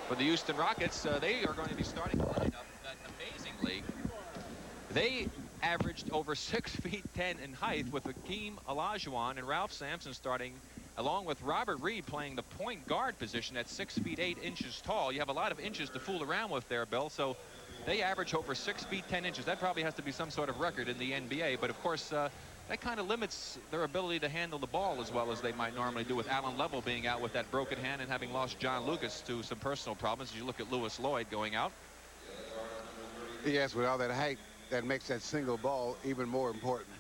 for the Houston Rockets. They are going to be starting a lineup that, amazingly, they averaged over 6 feet 10 in height, with Hakeem Olajuwon and Ralph Sampson starting, along with Robert Reed playing the point guard position at 6 feet 8 inches tall. You have a lot of inches to fool around with there, Bill. So they average over 6 feet 10 inches. That probably has to be some sort of record in the NBA. But of course, that kind of limits their ability to handle the ball as well as they might normally do, with Alan Level being out with that broken hand and having lost John Lucas to some personal problems. As you look at Lewis Lloyd going out. Yes, with all that height, that makes that single ball even more important.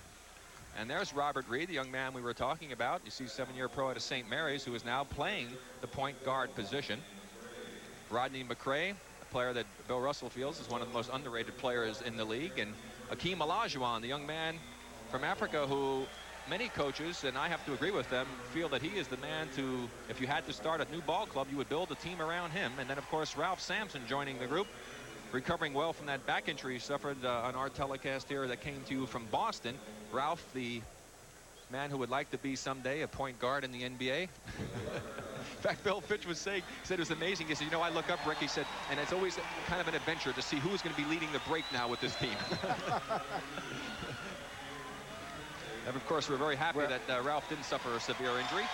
And there's Robert Reed, the young man we were talking about. You see, 7-year pro out of St. Mary's, who is now playing the point guard position. Rodney McRae, a player that Bill Russell feels is one of the most underrated players in the league. And Hakeem Olajuwon, the young man from Africa, who many coaches, and I have to agree with them, feel that he is the man to, if you had to start a new ball club, you would build a team around him. And then, of course, Ralph Sampson joining the group, recovering well from that back injury he suffered on our telecast here that came to you from Boston. Ralph, the man who would like to be someday a point guard in the NBA. In fact, Bill Fitch was saying, said it was amazing. He said, you know, I look up, Rick, he said, and it's always kind of an adventure to see who's going to be leading the break now with this team. And of course, we're very happy that Ralph didn't suffer a severe injury.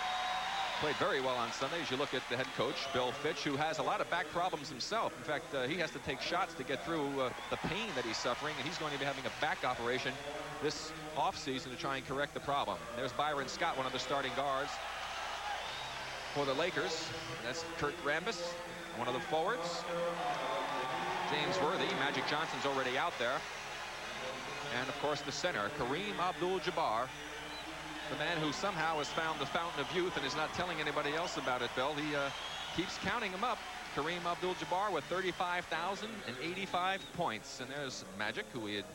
Played very well on Sunday. As you look at the head coach, Bill Fitch, who has a lot of back problems himself. In fact, he has to take shots to get through the pain that he's suffering, and he's going to be having a back operation this offseason to try and correct the problem. There's Byron Scott, one of the starting guards for the Lakers. That's Kurt Rambis, one of the forwards. James Worthy. Magic Johnson's already out there. And, of course, the center, Kareem Abdul-Jabbar, the man who somehow has found the fountain of youth and is not telling anybody else about it, Bill. He keeps counting them up. Kareem Abdul-Jabbar with 35,085 points. And there's Magic, who we had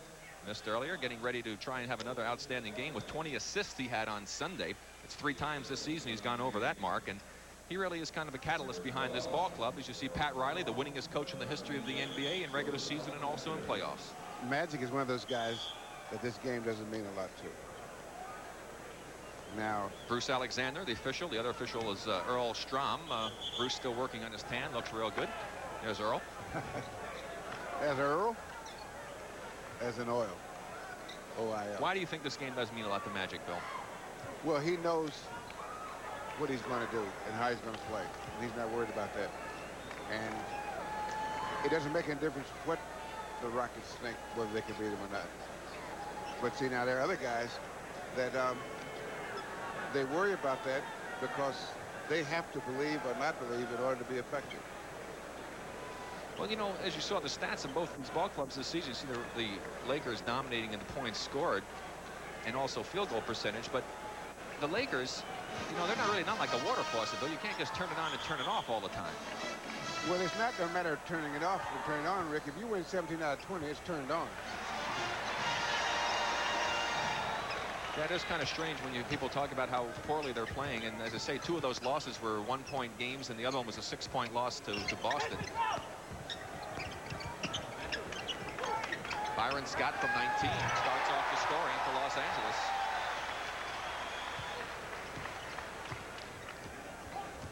missed earlier, getting ready to try and have another outstanding game with 20 assists he had on Sunday. It's 3 times this season he's gone over that mark. And he really is kind of a catalyst behind this ball club. As you see, Pat Riley, the winningest coach in the history of the NBA in regular season and also in playoffs. Magic is one of those guys that this game doesn't mean a lot to. Now, Bruce Alexander, the official. The other official is Earl Strom. Bruce still working on his tan. Looks real good. There's Earl. As Earl? As an oil. O-I-L. Why do you think this game does mean a lot to Magic, Bill? Well, he knows what he's going to do and how he's going to play. And he's not worried about that. And it doesn't make any difference what the Rockets think, whether they can beat him or not. But see, now there are other guys that they worry about that because they have to believe or not believe in order to be effective. Well, you know, as you saw the stats in both these ball clubs this season, you see the Lakers dominating in the points scored and also field goal percentage. But the Lakers, you know, they're not like a water faucet, though. You can't just turn it on and turn it off all the time. Well, it's not a matter of turning it off and turning it on, Rick. If you win 17 out of 20, it's turned on. That is kind of strange when people talk about how poorly they're playing. And as I say, 2 of those losses were 1-point games, and the other one was a 6-point loss to Boston. Byron Scott from 19 starts off the scoring for Los Angeles.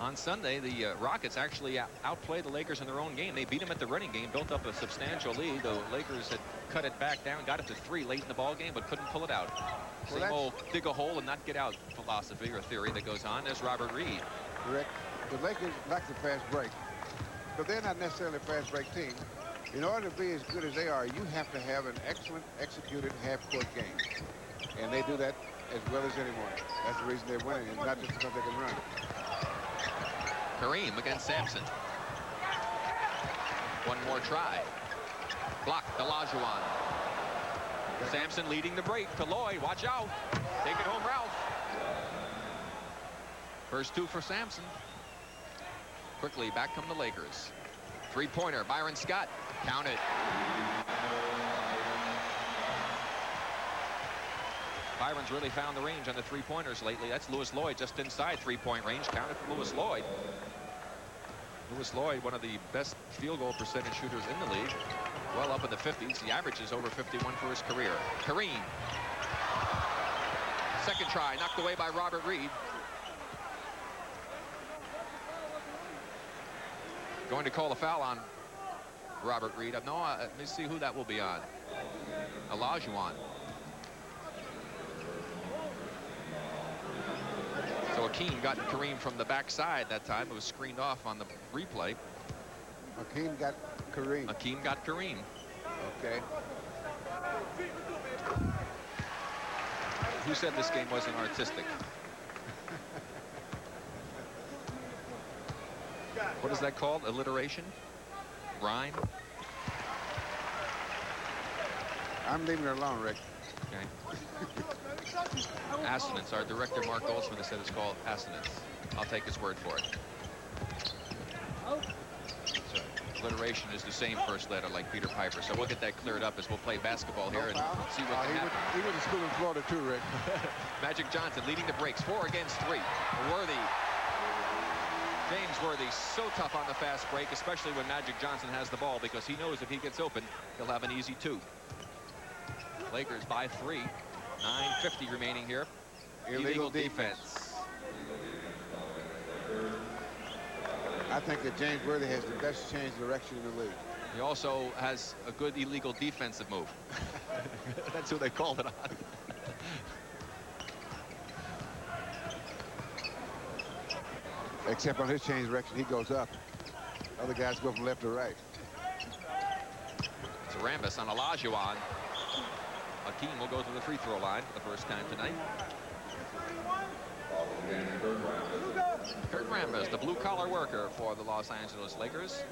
On Sunday, the Rockets actually outplayed the Lakers in their own game. They beat them at the running game, built up a substantial lead. The Lakers had cut it back down, got it to 3 late in the ball game, but couldn't pull it out. Same old dig a hole and not get out philosophy or theory that goes on. There's Robert Reed. Correct. The Lakers like the fast break, but they're not necessarily a fast break team. In order to be as good as they are, you have to have an excellent executed half-court game. And they do that as well as anyone. That's the reason they're winning, and not just because they can run. Kareem against Sampson. One more try. Blocked, Olajuwon. Sampson leading the break to Lloyd. Watch out. Take it home, Ralph. First 2 for Sampson. Quickly, back come the Lakers. 3-pointer, Byron Scott. Count it. Byron's really found the range on the 3-pointers lately. That's Lewis Lloyd just inside 3-point range. Counted for Lewis Lloyd. Lewis Lloyd, one of the best field goal percentage shooters in the league. Well up in the 50s. The average is over 51 for his career. Kareem. Second try, knocked away by Robert Reed. Going to call a foul on Robert Reed. No, let me see who that will be on. Olajuwon. So Akeem got Kareem from the backside that time. It was screened off on the replay. Akeem got Kareem. Akeem got Kareem. Okay. Who said this game wasn't artistic? What is that called? Alliteration? Rhyme? I'm leaving it alone, Rick. Okay. Assonance. Our director, Mark Goldsmith, said it's called assonance. I'll take his word for it. So, alliteration is the same first letter like Peter Piper. So we'll get that cleared up as we'll play basketball here and see what can happen. He went to school in Florida too, Rick. Magic Johnson leading the breaks. 4 against 3. Worthy. James Worthy so tough on the fast break, especially when Magic Johnson has the ball, because he knows if he gets open, he'll have an easy 2. Lakers by 3. 9:50 remaining here. Illegal defense. I think that James Worthy has the best change direction in the league. He also has a good illegal defensive move. That's who they called it on. Except on his change direction, he goes up. Other guys go from left to right. It's Rambis on Olajuwon. Akeem will go to the free throw line for the first time tonight. Kurt Rambis, the blue-collar worker for the Los Angeles Lakers,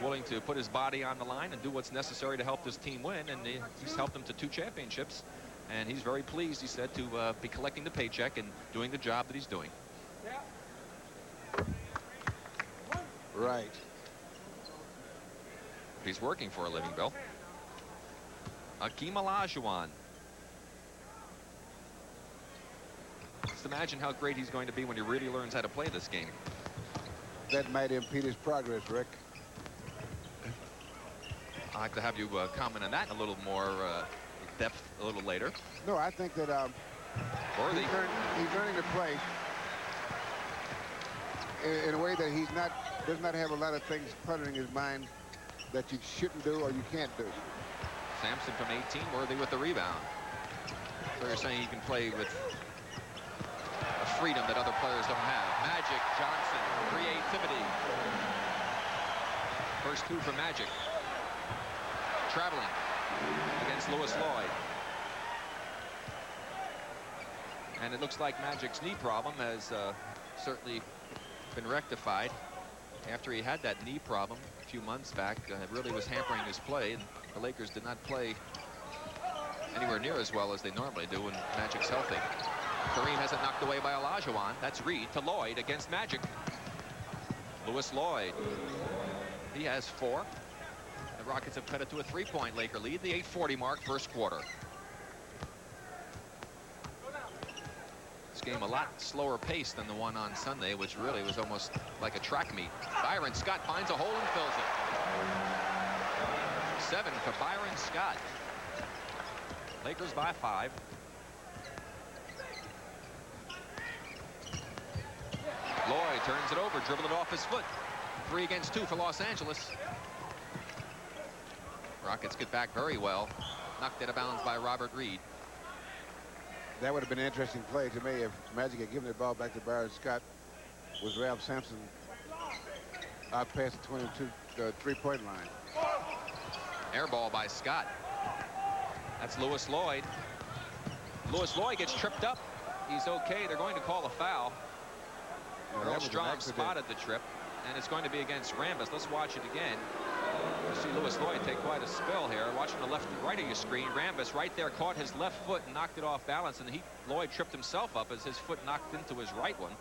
willing to put his body on the line and do what's necessary to help this team win, and he's helped them to 2 championships, and he's very pleased, he said, to be collecting the paycheck and doing the job that he's doing. Right. He's working for a living, Bill. Akeem Olajuwon. Just imagine how great he's going to be when he really learns how to play this game. That might impede his progress, Rick. I'd like to have you comment on that in a little more depth a little later. No, I think that Worthy. He's learning to play in a way that does not have a lot of things cluttering his mind that you shouldn't do or you can't do. Sampson from 18, Worthy with the rebound. So you're saying he can play with a freedom that other players don't have. Magic Johnson, creativity. First 2 for Magic. Traveling against Lewis Lloyd. And it looks like Magic's knee problem has certainly been rectified. After he had that knee problem a few months back, it really was hampering his play, and the Lakers did not play anywhere near as well as they normally do when Magic's healthy. Kareem has it knocked away by Olajuwon. That's Reed to Lloyd against Magic. Lewis Lloyd. He has 4. The Rockets have cut it to a 3-point Laker lead. The 8:40 mark, first quarter. This game a lot slower pace than the one on Sunday, which really was almost like a track meet. Byron Scott finds a hole and fills it. 7 for Byron Scott. Lakers by 5. Lloyd turns it over, dribbled it off his foot. 3 against 2 for Los Angeles. Rockets get back very well. Knocked out of bounds by Robert Reed. That would have been an interesting play to me if Magic had given the ball back to Byron Scott. Was Ralph Sampson out past the 3-point line? Air ball by Scott. That's Lewis Lloyd. Lewis Lloyd gets tripped up. He's okay. They're going to call a foul. Earl Strom spotted the trip, and it's going to be against Rambis. Let's watch it again. You see Lewis Lloyd take quite a spill here. Watching the left and right of your screen, Rambis right there caught his left foot and knocked it off balance, and Lloyd tripped himself up as his foot knocked into his right one.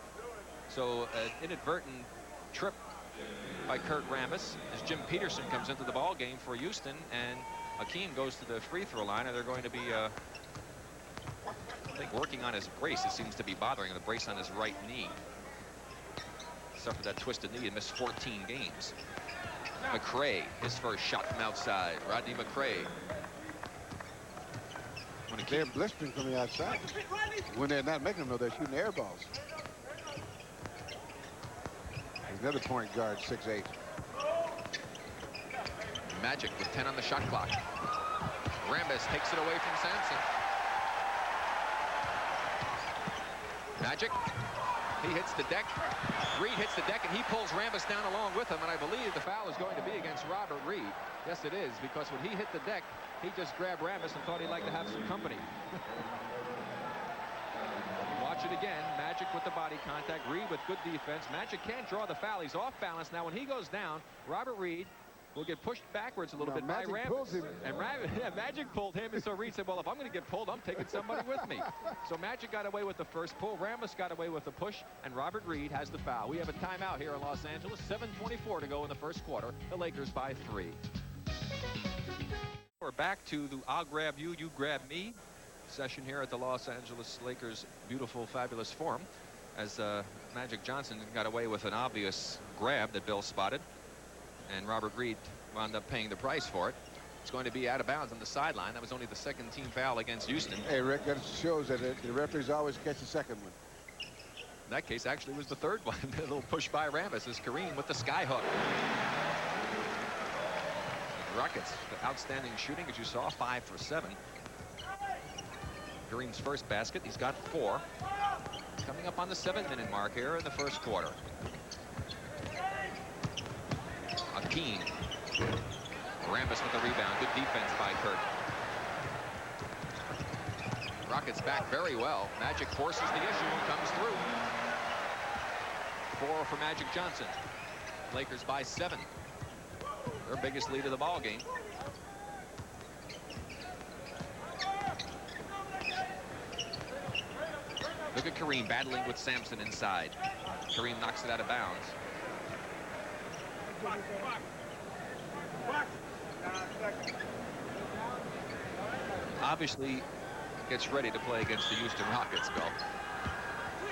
So an inadvertent trip by Kurt Rambis as Jim Peterson comes into the ball game for Houston, and Akeem goes to the free throw line, and they're going to be I think working on his brace. It seems to be bothering the brace on his right knee. Suffered that twisted knee and missed 14 games. McRae, his first shot from outside. Rodney McRae. They're blistering from the outside. When they're not making them, though, they're shooting air balls. There's another point guard, 6'8". Magic with 10 on the shot clock. Rambis takes it away from Sampson. Magic. He hits the deck. Reed hits the deck, and he pulls Rambis down along with him. And I believe the foul is going to be against Robert Reed. Yes, it is, because when he hit the deck, he just grabbed Rambis and thought he'd like to have some company. Watch it again. Magic with the body contact. Reed with good defense. Magic can't draw the foul. He's off balance. Now, when he goes down, Robert Reed will get pushed backwards a little bit by Rambis. And Magic pulled him, and so Reed said, well, if I'm going to get pulled, I'm taking somebody with me. So Magic got away with the first pull. Rambis got away with the push, and Robert Reed has the foul. We have a timeout here in Los Angeles. 7:24 to go in the first quarter. The Lakers by 3. We're back to the I'll grab you, you grab me session here at the Los Angeles Lakers beautiful, fabulous forum, as Magic Johnson got away with an obvious grab that Bill spotted, and Robert Reed wound up paying the price for it. It's going to be out of bounds on the sideline. That was only the second team foul against Houston. Hey, Rick, that shows that the referees always catch the second one. In that case, actually, was the third one. A little push by Rambis as Kareem with the sky hook. Rockets, outstanding shooting, as you saw, 5 for 7. Kareem's first basket. He's got 4. Coming up on the 7-minute mark here in the first quarter. Akeem. Rambis with the rebound. Good defense by Kurt. Rockets back very well. Magic forces the issue and comes through. 4 for Magic Johnson. Lakers by 7. Their biggest lead of the ball game. Look at Kareem battling with Sampson inside. Kareem knocks it out of bounds. Obviously gets ready to play against the Houston Rockets, Bill.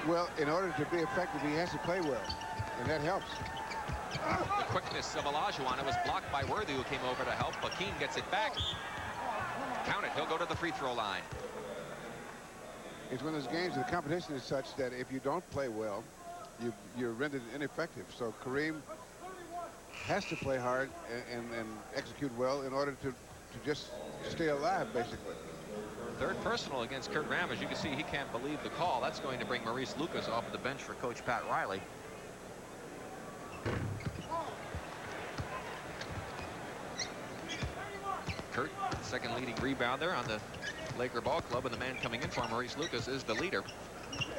Well, in order to be effective, he has to play well, and that helps. The quickness of Olajuwon was blocked by Worthy, who came over to help. Hakeem gets it back. Count it. He'll go to the free throw line. It's one of those games, the competition is such that if you don't play well, you're rendered ineffective. So Kareem has to play hard and execute well in order to just stay alive, basically. Third personal against Kurt Rambis. You can see he can't believe the call. That's going to bring Maurice Lucas off the bench for Coach Pat Riley. Kurt, second leading rebounder on the Laker ball club, and the man coming in for Maurice Lucas is the leader.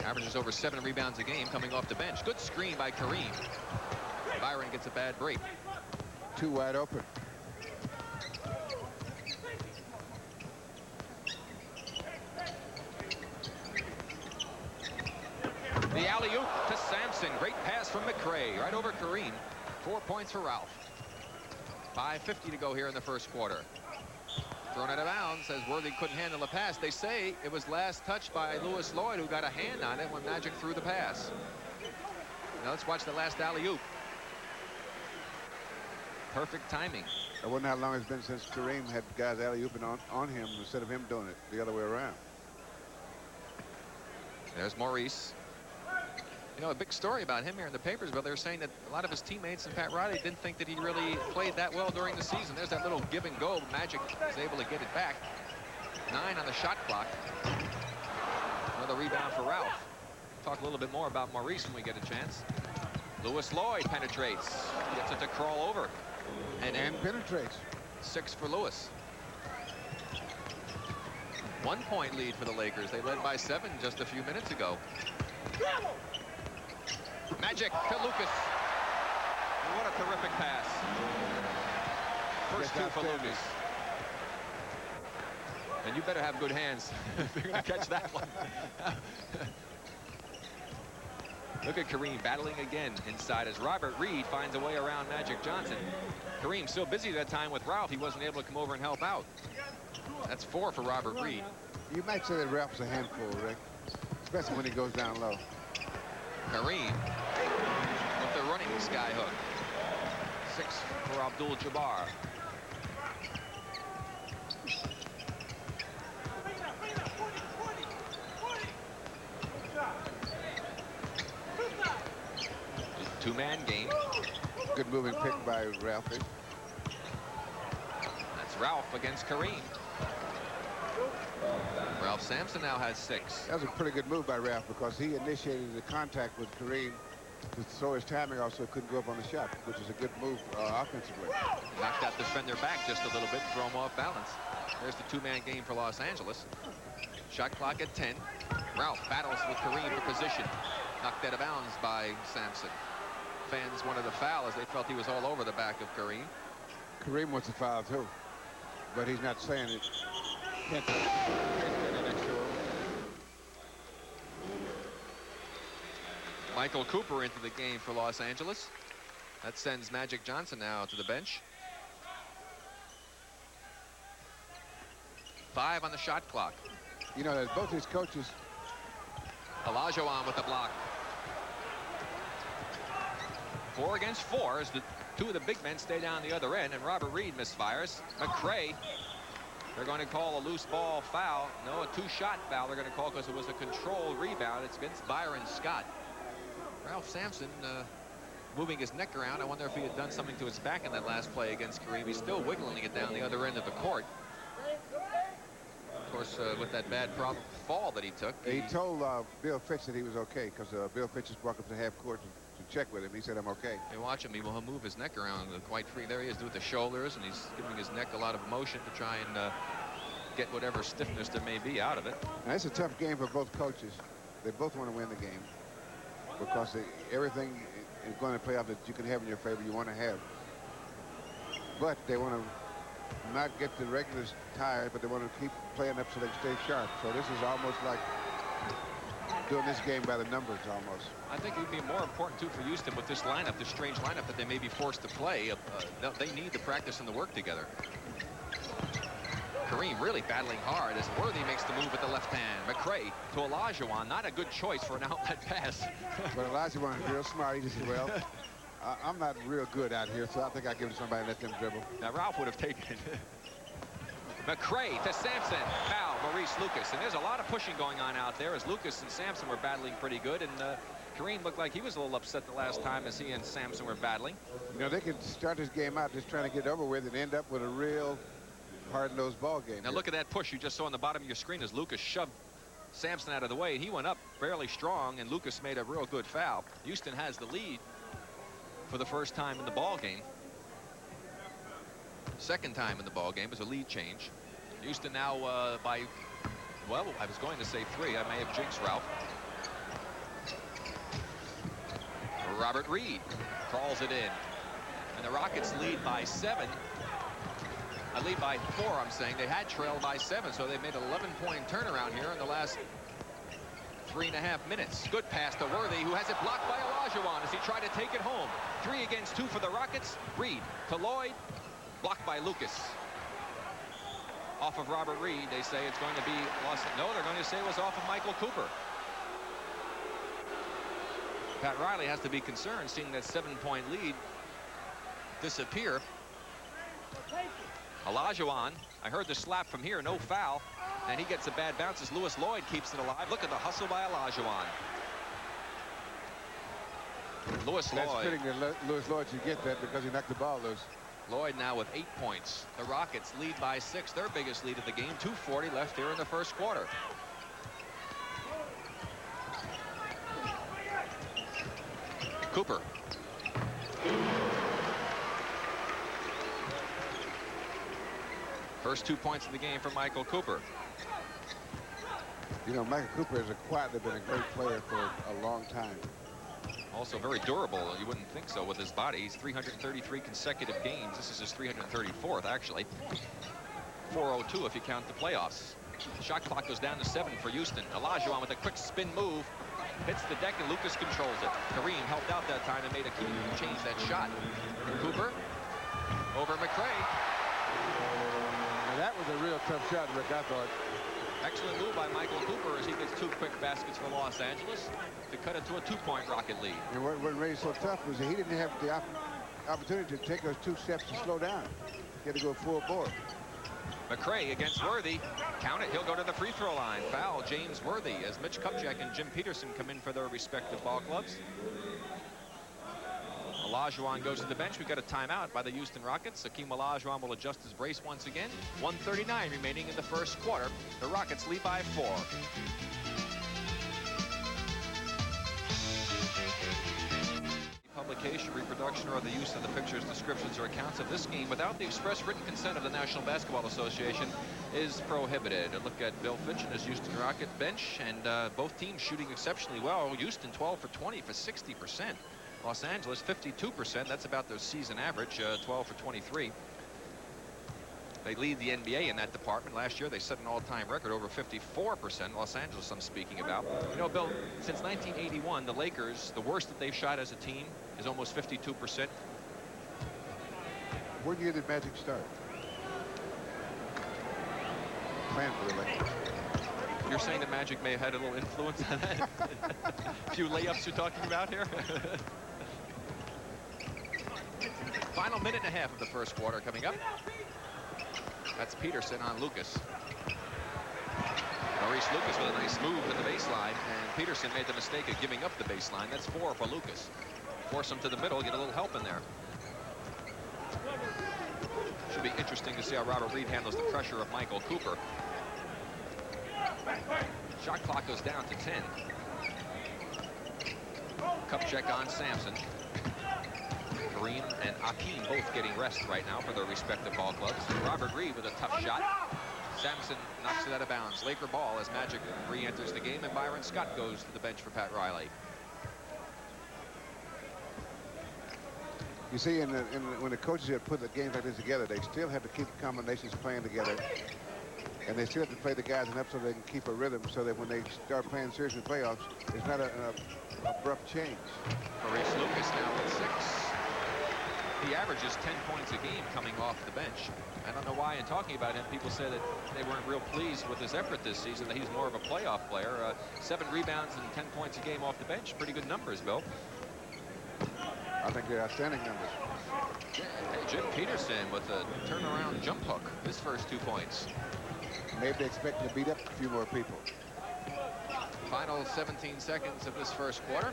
Averages over 7 rebounds a game coming off the bench. Good screen by Kareem. Byron gets a bad break. 2 wide open. The alley-oop to Sampson. Great pass from McRae right over Kareem. 4 points for Ralph. 5:50 to go here in the first quarter. Thrown out of bounds as Worthy couldn't handle the pass. They say it was last touched by Lewis Lloyd, who got a hand on it when Magic threw the pass. Now let's watch the last alley-oop. Perfect timing. I wonder how long it's been since Kareem had guys alley-ooping on him instead of him doing it the other way around. There's Maurice. You know, a big story about him here in the papers, but they're saying that a lot of his teammates and Pat Riley didn't think that he really played that well during the season. There's that little give and go. Magic is able to get it back. 9 on the shot clock. Another rebound for Ralph. We'll talk a little bit more about Maurice when we get a chance. Lewis Lloyd penetrates. Gets it to crawl over. And penetrates. 6 for Lewis. 1 point lead for the Lakers. They led by 7 just a few minutes ago. Magic to Lucas. What a terrific pass. First 2 for Lucas. And you better have good hands if you're going to catch that one. Look at Kareem battling again inside as Robert Reed finds a way around Magic Johnson. Kareem so busy that time with Ralph, he wasn't able to come over and help out. That's 4 for Robert Reed. You might say that Ralph's a handful, Rick, especially when he goes down low. Kareem with the running sky hook. 6 for Abdul-Jabbar. Two-man game. Good moving pick by Ralphie. Ralph against Kareem. Ralph Sampson now has 6. That was a pretty good move by Ralph because he initiated the contact with Kareem to throw his timing off so it couldn't go up on the shot, which is a good move offensively. Knocked that defender back just a little bit, throw him off balance. There's the 2-man game for Los Angeles. Shot clock at 10. Ralph battles with Kareem for position. Knocked out of bounds by Sampson. Fans wanted a foul as they felt he was all over the back of Kareem. Kareem wants a foul too, but he's not saying it. Can't Michael Cooper into the game for Los Angeles. That sends Magic Johnson now to the bench. 5 on the shot clock. You know, that both his coaches. Olajuwon with the block. 4 against 4 as the 2 of the big men stay down the other end, and Robert Reed misfires. McRae, they're going to call a loose ball foul. No, a 2-shot foul they're going to call because it was a controlled rebound. It's against Byron Scott. Ralph Sampson moving his neck around. I wonder if he had done something to his back in that last play against Kareem. He's still wiggling it down the other end of the court. Of course, with that bad fall that he took. He told Bill Fitch that he was okay because Bill Fitch just walked up to half court to check with him. He said, "I'm okay." Hey, watch him. He will move his neck around quite free. There he is, with the shoulders, and he's giving his neck a lot of motion to try and get whatever stiffness there may be out of it. Now, it's a tough game for both coaches. They both want to win the game because everything is going to play out that you can have in your favor, you want to have. But they want to not get the regulars tired, but they want to keep playing up so they can stay sharp. So this is almost like doing this game by the numbers almost. I think it would be more important, too, for Houston with this lineup, this strange lineup that they may be forced to play. They need the practice and the work together. Kareem really battling hard as Worthy makes the move with the left hand. McRae to Olajuwon. Not a good choice for an outlet pass. But Olajuwon is real smart. He just said, well, I'm not real good out here, so I think I'll give it to somebody and let them dribble. Now, Ralph would have taken it. McRae to Sampson. Foul, Maurice Lucas. And there's a lot of pushing going on out there as Lucas and Sampson were battling pretty good. And Kareem looked like he was a little upset the last time as he and Sampson were battling. You know, they could start this game out just trying to get over with and end up with a real hard-nosed ball game. Now, look at that push you just saw on the bottom of your screen as Lucas shoved Sampson out of the way. He went up fairly strong, and Lucas made a real good foul. Houston has the lead for the first time in the ball game. Second time in the ball game is a lead change. Houston now by, well, I was going to say 3. I may have jinxed Ralph. Robert Reed crawls it in. And the Rockets lead by 7. Lead by 4, I'm saying. They had trailed by 7, so they made an 11-point turnaround here in the last 3.5 minutes. Good pass to Worthy, who has it blocked by Olajuwon as he tried to take it home. 3 against 2 for the Rockets. Reed to Lloyd, blocked by Lucas. Off of Robert Reed, they say it's going to be lost. No, they're going to say it was off of Michael Cooper. Pat Riley has to be concerned seeing that 7-point lead disappear. Olajuwon, I heard the slap from here, no foul, and he gets a bad bounce as Lewis Lloyd keeps it alive. Look at the hustle by Olajuwon. Lewis Lloyd. That's fitting that Lewis Lloyd should get that because he knocked the ball loose. Lloyd now with 8 points. The Rockets lead by 6, their biggest lead of the game. 2:40 left here in the first quarter. Cooper. First 2 points of the game for Michael Cooper. You know, Michael Cooper has quietly been a great player for a long time. Also very durable. You wouldn't think so with his body. He's 333 consecutive games. This is his 334th, actually. 402 if you count the playoffs. The shot clock goes down to 7 for Houston. Olajuwon with a quick spin move. Hits the deck and Lucas controls it. Kareem helped out that time and made a key to change that shot. Cooper over McRae. That was a real tough shot, Rick, I thought. Excellent move by Michael Cooper as he gets 2 quick baskets for Los Angeles to cut it to a 2-point Rocket lead. And what made it so tough was that he didn't have the opportunity to take those 2 steps to slow down. He had to go full bore. McRae against Worthy. Count it. He'll go to the free throw line. Foul James Worthy as Mitch Kupchak and Jim Peterson come in for their respective ball clubs. Olajuwon goes to the bench. We got a timeout by the Houston Rockets. Hakeem Olajuwon will adjust his brace once again. 1:39 remaining in the first quarter. The Rockets lead by 4. Publication, reproduction, or the use of the pictures, descriptions, or accounts of this game without the express written consent of the National Basketball Association is prohibited. A look at Bill Fitch and his Houston Rocket bench, and both teams shooting exceptionally well. Houston 12 for 20 for 60%. Los Angeles 52%. That's about their season average, 12 for 23. They lead the NBA in that department. Last year they set an all-time record over 54%. Los Angeles I'm speaking about. You know, Bill, since 1981, the Lakers, the worst that they've shot as a team is almost 52%. What year did Magic start? Playing for the Lakers. You're saying the Magic may have had a little influence on that? A few layups you're talking about here? Final minute and a half of the first quarter coming up. That's Peterson on Lucas. Maurice Lucas with a nice move at the baseline, and Peterson made the mistake of giving up the baseline. That's 4 for Lucas. Force him to the middle, get a little help in there. Should be interesting to see how Robert Reed handles the pressure of Michael Cooper. Shot clock goes down to 10. Cup check on Sampson. Kareem and Hakeem both getting rest right now for their respective ball clubs. Robert Reed with a tough shot. Sampson knocks it out of bounds. Laker ball as Magic re-enters the game, and Byron Scott goes to the bench for Pat Riley. You see, when the coaches had put the games like this together, they still have to keep the combinations playing together. And they still have to play the guys enough so they can keep a rhythm, so that when they start playing serious in playoffs, it's not an abrupt change. Maurice Lucas now with 6. He averages 10 points a game coming off the bench. I don't know why in talking about him, people say that they weren't real pleased with his effort this season, that he's more of a playoff player. 7 rebounds and 10 points a game off the bench. Pretty good numbers, Bill. I think they're outstanding numbers. Hey, Jim Peterson with a turnaround jump hook. His first 2 points. Maybe they expect to beat up a few more people. Final 17 seconds of this first quarter.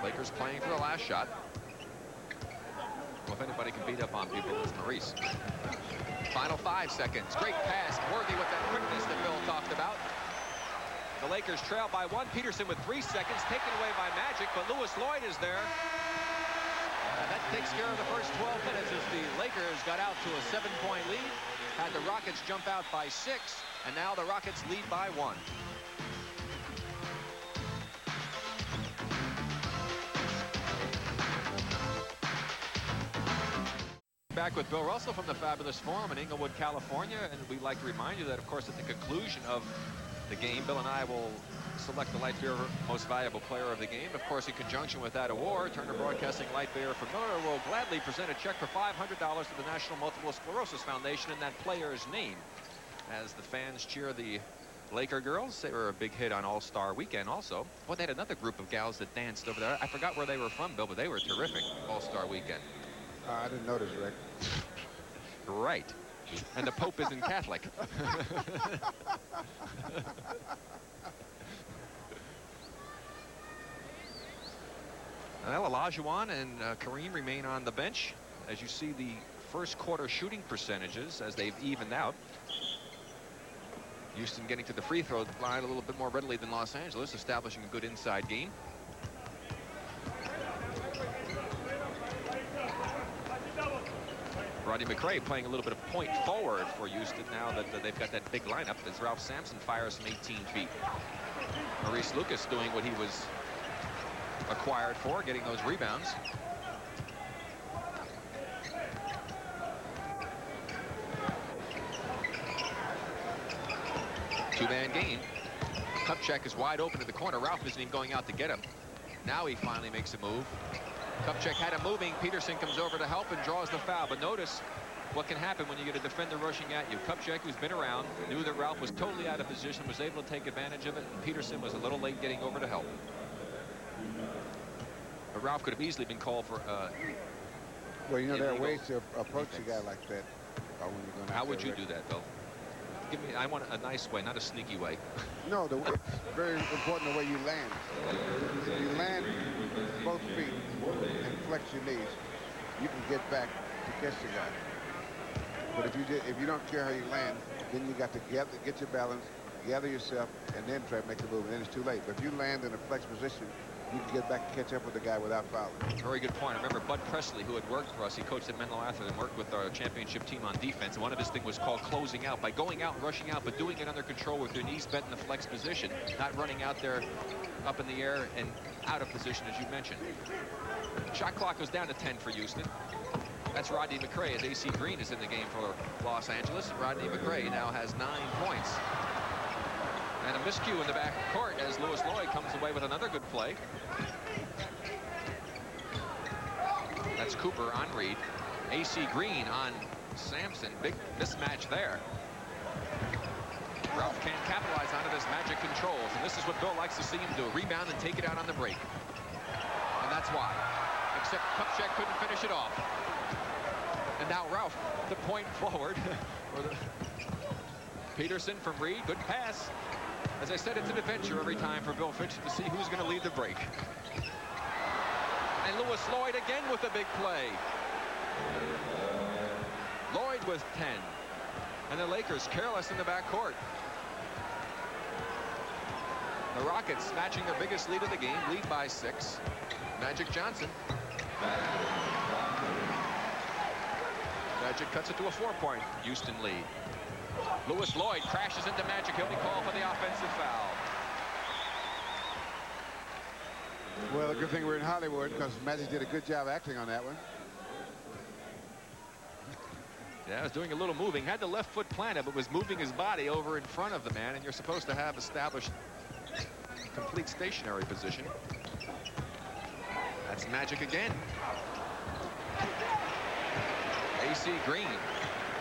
Lakers playing for the last shot. Well, if anybody can beat up on people, it's Maurice. Final 5 seconds. Great pass. Worthy with that quickness that Bill talked about. The Lakers trail by 1. Peterson with 3 seconds. Taken away by Magic, but Lewis Lloyd is there. And that takes care of the first 12 minutes as the Lakers got out to a 7-point lead. Had the Rockets jump out by 6. And now the Rockets lead by 1. Back with Bill Russell from the Fabulous Forum in Inglewood, California, and we'd like to remind you that, of course, at the conclusion of the game, Bill and I will select the Light Beer Most Valuable Player of the game. Of course, in conjunction with that award, Turner Broadcasting Light Beer from Miller will gladly present a check for $500 to the National Multiple Sclerosis Foundation in that player's name. As the fans cheer the Laker girls, they were a big hit on All-Star Weekend also. Boy, they had another group of gals that danced over there. I forgot where they were from, Bill, but they were terrific All-Star Weekend. I didn't notice, Rick. Right. And the Pope isn't Catholic. Well, Olajuwon and Kareem remain on the bench. As you see the first quarter shooting percentages as they've evened out. Houston getting to the free throw line a little bit more readily than Los Angeles, establishing a good inside game. Rodney McRae playing a little bit of point forward for Houston now that they've got that big lineup as Ralph Sampson fires from 18 feet. Maurice Lucas doing what he was acquired for, getting those rebounds. Two-man game. Kupchak is wide open in the corner. Ralph isn't even going out to get him. Now he finally makes a move. Kupchak had him moving. Peterson comes over to help and draws the foul. But notice what can happen when you get a defender rushing at you. Kupchak, who's been around, knew that Ralph was totally out of position, was able to take advantage of it, and Peterson was a little late getting over to help. But Ralph could have easily been called for well, you know, there are ways to approach a guy like that. When you're going How would you do that, Bill? Give me, I want a nice way, not a sneaky way. No, it's very important the way you land. If you land both feet and flex your knees, you can get back to catch the guy. But if you don't care how you land, then you got to get your balance, gather yourself, and then try to make the move. And then it's too late. But if you land in a flex position, you can get back and catch up with the guy without fouling. Very good point. I remember Bud Presley, who had worked for us. He coached at Menlo Atherton and worked with our championship team on defense. And one of his things was called closing out, by going out and rushing out, but doing it under control with your knees bent in the flex position, not running out there up in the air and out of position, as you mentioned. Shot clock goes down to 10 for Houston. That's Rodney McRae, as A.C. Green is in the game for Los Angeles. Rodney McRae now has 9 points. And a miscue in the back court as Louis Lloyd comes away with another good play. That's Cooper on Reed. A.C. Green on Sampson. Big mismatch there. Ralph can't capitalize onto this magic controls, and this is what Bill likes to see him do. Rebound and take it out on the break. And that's why. Except Kupchak couldn't finish it off. And now Ralph, the point forward. Peterson from Reed. Good pass. As I said, it's an adventure every time for Bill Fitch to see who's going to lead the break. And Louis Lloyd again with a big play. Lloyd with 10. And the Lakers careless in the backcourt. The Rockets snatching their biggest lead of the game, lead by 6. Magic Johnson. Magic cuts it to a 4-point Houston lead. Louis Lloyd crashes into Magic. He'll be called for the offensive foul. Well, a good thing we're in Hollywood, because Magic did a good job acting on that one. Yeah, was doing a little moving. Had the left foot planted, but was moving his body over in front of the man. And you're supposed to have established complete stationary position. That's Magic again. A.C. Green,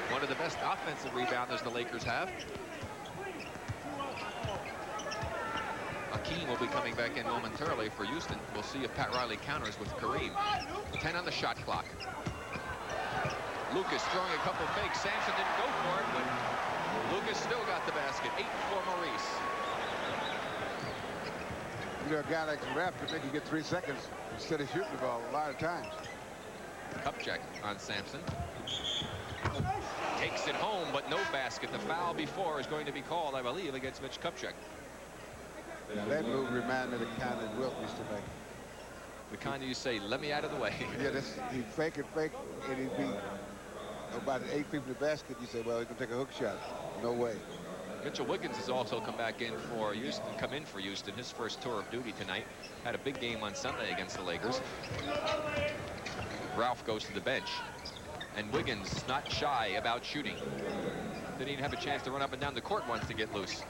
one of the best offensive rebounders the Lakers have. Akeem will be coming back in momentarily for Houston. We'll see if Pat Riley counters with Kareem. 10 on the shot clock. Lucas throwing a couple fakes. Sampson didn't go for it, but Lucas still got the basket. 8 for Maurice. You know, a guy like Ralph could make you get 3 seconds instead of shooting the ball a lot of times. Kupchak on Sampson. Takes it home, but no basket. The foul before is going to be called, I believe, against Mitch Kupchak. That move reminded me of the kind that Wilt used to make. The kind you say, let me out of the way. Yeah, he'd fake, and he'd be about 8 feet from the basket. You say, well, he's going to take a hook shot. No way. Mitchell Wiggins has also come in for Houston. His first tour of duty tonight. Had a big game on Sunday against the Lakers. Ralph goes to the bench. And Wiggins is not shy about shooting. Didn't even have a chance to run up and down the court once to get loose.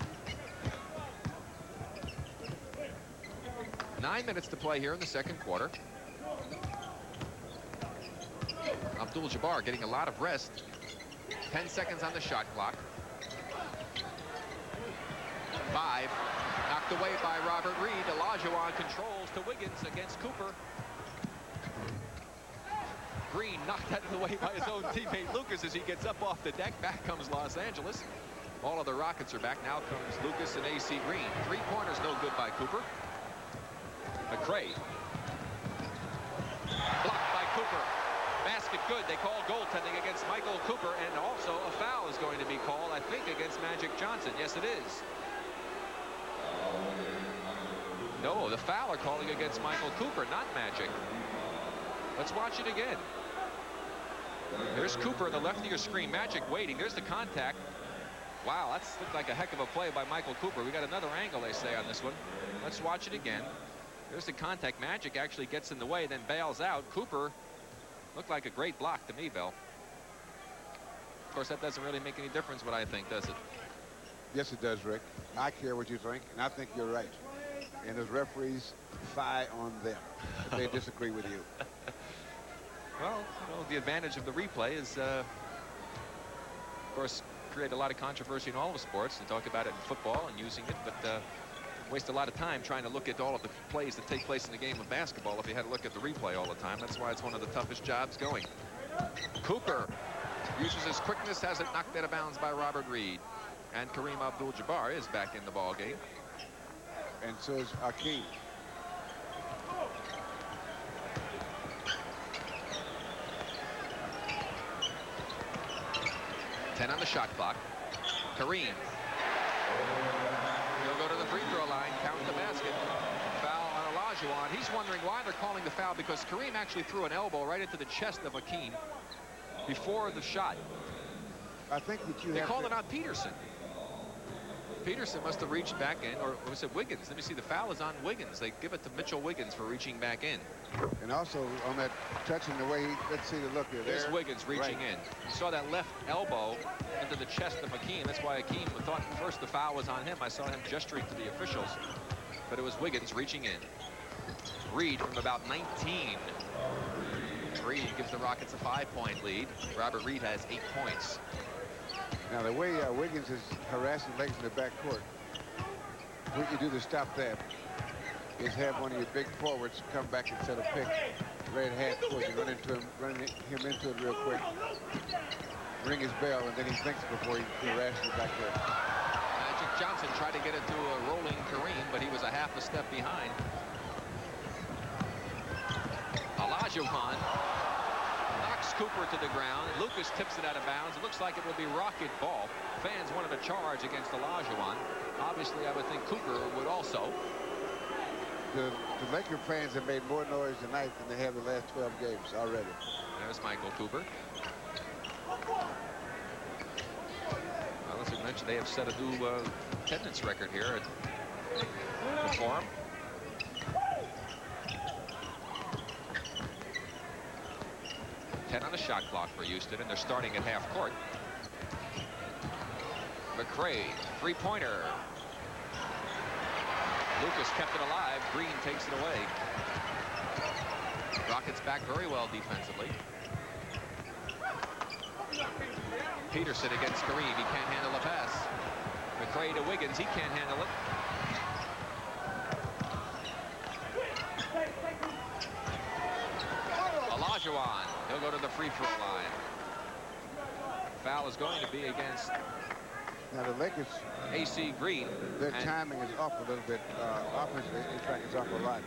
9 minutes to play here in the second quarter. Abdul-Jabbar getting a lot of rest. 10 seconds on the shot clock. 5. Knocked away by Robert Reed. Olajuwon controls to Wiggins against Cooper. Green knocked out of the way by his own teammate Lucas as he gets up off the deck. Back comes Los Angeles. All of the Rockets are back. Now comes Lucas and A.C. Green. 3 pointers no good by Cooper. McRae. Blocked by Cooper. Basket good. They call goaltending against Michael Cooper, and also a foul is going to be called, I think, against Magic Johnson. Yes, it is. No, the foul are calling against Michael Cooper, not Magic. Let's watch it again. There's Cooper on the left of your screen. Magic waiting. There's the contact. Wow, that's looked like a heck of a play by Michael Cooper. We got another angle, they say, on this one. Let's watch it again. There's the contact. Magic actually gets in the way, then bails out. Cooper looked like a great block to me, Bill. Of course, that doesn't really make any difference what I think, does it? Yes, it does, Rick. I care what you think, and I think you're right. And those referees, fie on them if they disagree with you. Well, you know, the advantage of the replay is, of course, create a lot of controversy in all of sports. And talk about it in football and using it, but waste a lot of time trying to look at all of the plays that take place in the game of basketball if you had to look at the replay all the time. That's why it's one of the toughest jobs going. Cooper uses his quickness, has it knocked out of bounds by Robert Reed. And Kareem Abdul-Jabbar is back in the ball game. And so is Akeem. 10 on the shot clock. Kareem. He'll go to the free throw line, count the basket. Foul on Olajuwon. He's wondering why they're calling the foul, because Kareem actually threw an elbow right into the chest of Akeem before the shot. I think that they called it on Peterson. Peterson must have reached back in, or was it Wiggins? Let me see, the foul is on Wiggins. They give it to Mitchell Wiggins for reaching back in. And also on that touching the way he, let's see the look here. There's Wiggins reaching in. You saw that left elbow into the chest of Akeem. That's why Akeem thought first the foul was on him. I saw him gesturing to the officials, but it was Wiggins reaching in. Reed from about 19. Reed gives the Rockets a 5-point lead. Robert Reed has 8 points. Now the way Wiggins is harassing legs in the backcourt, what you do to stop that is have one of your big forwards come back and set a pick right half court. You run into him, into it real quick, ring his bell, and then he thinks before he harasses you back there. Magic Johnson tried to get it to a rolling Kareem, but he was a half a step behind. Olajuwon knocks Cooper to the ground. Lucas tips it out of bounds. It looks like it will be rocket ball. Fans wanted a charge against Olajuwon. Obviously, I would think Cooper would also. The Laker fans have made more noise tonight than they have the last 12 games already. There's Michael Cooper. Well, as we mentioned, they have set a new attendance record here at the Forum. On the shot clock for Houston, and they're starting at half court. McRae, three-pointer. Lucas kept it alive. Green takes it away. Rockets back very well defensively. Peterson against Kareem. He can't handle the pass. McRae to Wiggins. He can't handle it. Olajuwon. He'll go to the free throw line. Foul is going to be against now the Lakers. AC Green. Their timing is off a little bit. Offensively, in fact, it's off a lot.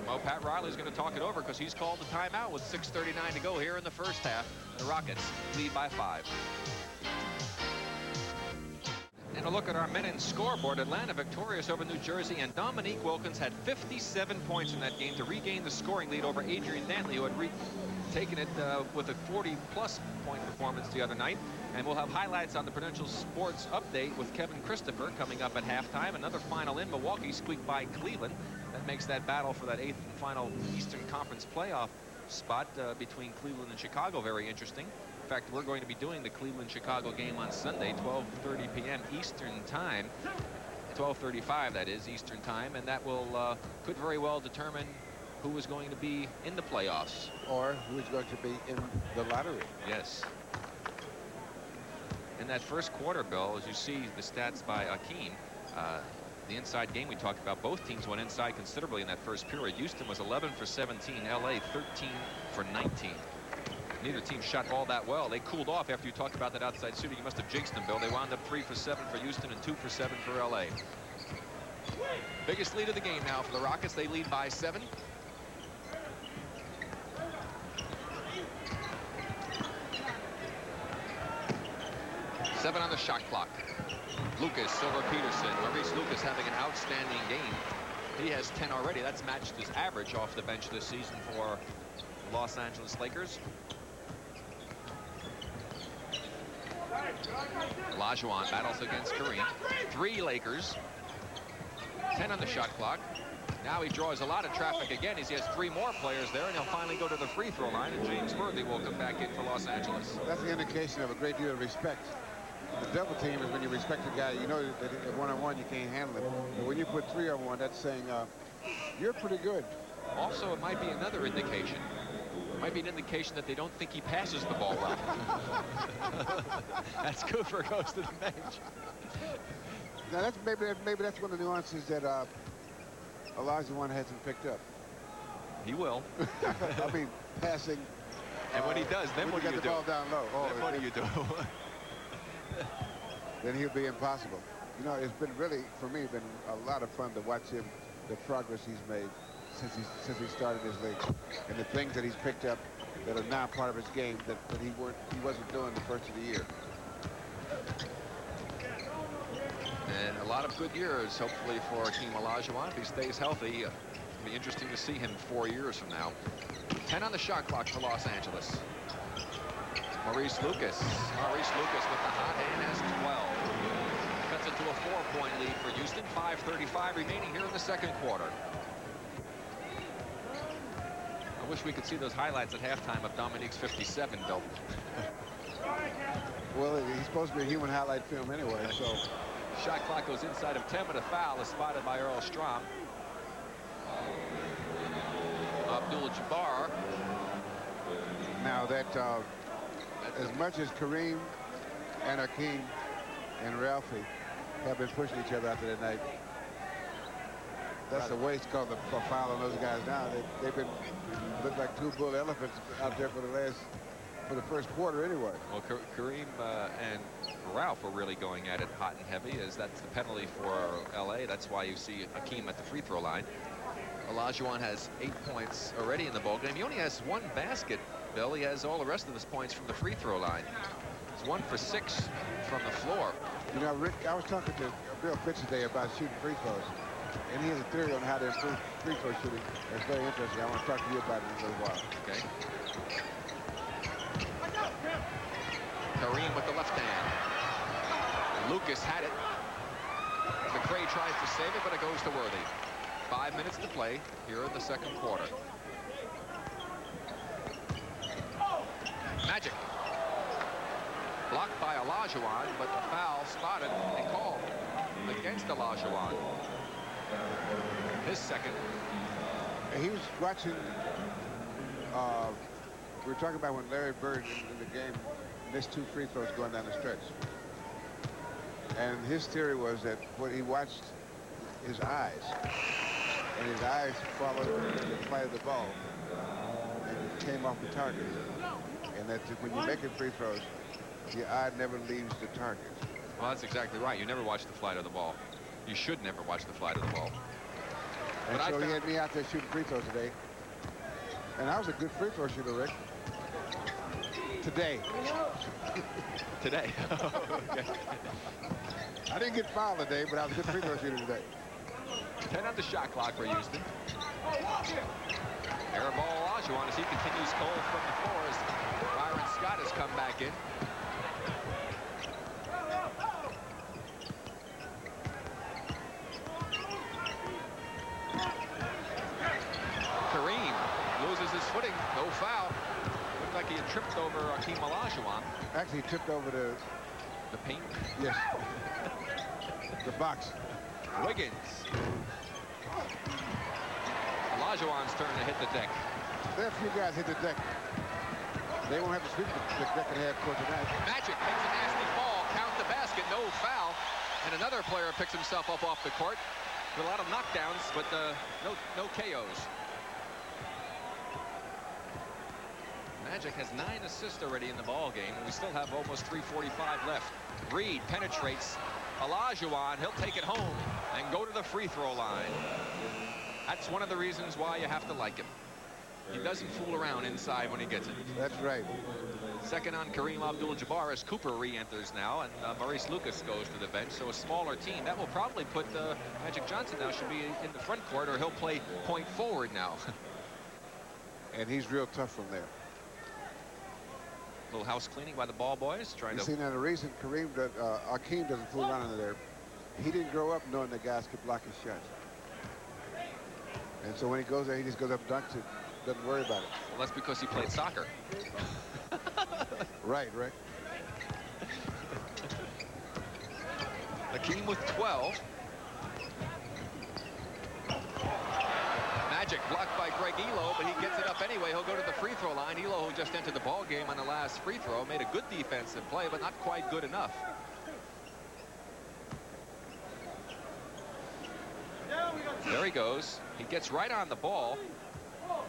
Well, Pat Riley's going to talk it over because he's called the timeout with 6:39 to go here in the first half. The Rockets lead by 5. And a look at our minute scoreboard. Atlanta victorious over New Jersey, and Dominique Wilkins had 57 points in that game to regain the scoring lead over Adrian Dantley, who had taken it with a 40-plus point performance the other night. And we'll have highlights on the Prudential Sports Update with Kevin Christopher coming up at halftime. Another final in Milwaukee, squeaked by Cleveland. That makes that battle for that 8th and final Eastern Conference playoff spot between Cleveland and Chicago very interesting. In fact, we're going to be doing the Cleveland-Chicago game on Sunday, 12:30 p.m. Eastern Time. 12:35, that is, Eastern Time. And that will could very well determine who is going to be in the playoffs. Or who is going to be in the lottery. Yes. In that first quarter, Bill, as you see the stats by Akeem, the inside game we talked about, both teams went inside considerably in that first period. Houston was 11 for 17, LA 13 for 19. Neither team shot all that well. They cooled off after you talked about that outside shooting. You must have jinxed them, Bill. They wound up 3 for 7 for Houston and 2 for 7 for LA. Biggest lead of the game now for the Rockets. They lead by 7. Seven on the shot clock. Lucas over Peterson. Maurice Lucas having an outstanding game. He has 10 already. That's matched his average off the bench this season for the Los Angeles Lakers. Olajuwon battles against Kareem. 3 Lakers. 10 on the shot clock. Now he draws a lot of traffic again. He has 3 more players there, and he'll finally go to the free throw line, and James Worthy will come back in for Los Angeles. That's the indication of a great deal of respect. The double team is when you respect a guy, you know that at one-on-one you can't handle it. But when you put 3-on-1, that's saying you're pretty good. Also, it might be another indication. It might be an indication that they don't think he passes the ball well. As Cooper goes to the bench. Now that's maybe that's one of the nuances that Olajuwon hasn't picked up. He will. I mean, passing. And when he does, then what do you do? Get the ball down low. Oh, then what do you do? Then he'll be impossible. You know, it's been really, for me, been a lot of fun to watch him, the progress he's made since he started his league, and the things that he's picked up that are now part of his game that he wasn't doing the first of the year. And a lot of good years, hopefully, for Hakeem Olajuwon. If he stays healthy, it'll be interesting to see him 4 years from now. 10 on the shot clock for Los Angeles. Maurice Lucas. Maurice Lucas with the hot hand has 12. Cuts it to a 4-point lead for Houston. 5:35 remaining here in the second quarter. I wish we could see those highlights at halftime of Dominique's 57, Bill. Well, he's supposed to be a human highlight film anyway, so. Shot clock goes inside of 10, but a foul is spotted by Earl Strom. Abdul-Jabbar. Now that as much as Kareem and Hakeem and Ralphie have been pushing each other after that night, that's the way it's called the foul on those guys now. They've been look like two bull elephants out there for the first quarter anyway. Well, Kareem and Ralph are really going at it hot and heavy, as that's the penalty for LA. That's why you see Hakeem at the free throw line. Olajuwon has 8 points already in the ballgame. He only has 1 basket, Bill. He has all the rest of his points from the free throw line. He's 1 for 6 from the floor. You know, Rick, I was talking to Bill Fitch today about shooting free throws, and he has a theory on how to improve free throw shooting. It's very interesting. I want to talk to you about it in a little while. Okay. Kareem with the left hand. Lucas had it. McRae tries to save it, but it goes to Worthy. 5 minutes to play here in the second quarter. Magic. Blocked by Olajuwon, but the foul spotted and called against Olajuwon. His second. He was watching. We were talking about when Larry Bird in the game missed 2 free throws going down the stretch. And his theory was that what he watched his eyes, and his eyes followed the flight of the ball and came off the target. And that when you're making free throws, your eye never leaves the target. Well, that's exactly right. You never watch the flight of the ball. You should never watch the flight of the ball. And but so he had me out there shooting free throws today. And I was a good free throw shooter, Rick. Today. Today. Okay. I didn't get fouled today, but I was a good free throw shooter today. 10 on the shot clock for Houston. Air ball Olajuwon as he continues cold from the floor as Byron Scott has come back in. Kareem loses his footing. No foul. Looked like he had tripped over Hakeem Olajuwon. Actually, he tripped over the paint. Yes. The box. Wiggins. Olajuwon's turn to hit the deck. There are a few guys hit the deck. They won't have to sweep the deck in half court tonight. Magic makes a nasty fall. Count the basket. No foul. And another player picks himself up off the court with a lot of knockdowns, but no KOs. Magic has 9 assists already in the ball game, and we still have almost 3:45 left. Reed penetrates Olajuwon. He'll take it home and go to the free throw line. That's one of the reasons why you have to like him. He doesn't fool around inside when he gets it. That's right. Second on Kareem Abdul-Jabbar as Cooper re-enters now, and Maurice Lucas goes to the bench. So a smaller team. That will probably put Magic Johnson now should be in the front court, or he'll play point forward now. And he's real tough from there. Little house cleaning by the ball boys. Trying to. See, now the reason Hakeem doesn't fool around under there, he didn't grow up knowing that guys could block his shots. And so when he goes there, he just goes up and dunks it. Doesn't worry about it. Well, that's because he played soccer. Right, Rick. Hakeem with 12. Magic blocked by Greg Elo, but he gets it up anyway. He'll go to the free throw line. Elo, who just entered the ball game on the last free throw, made a good defensive play, but not quite good enough. There he goes. He gets right on the ball.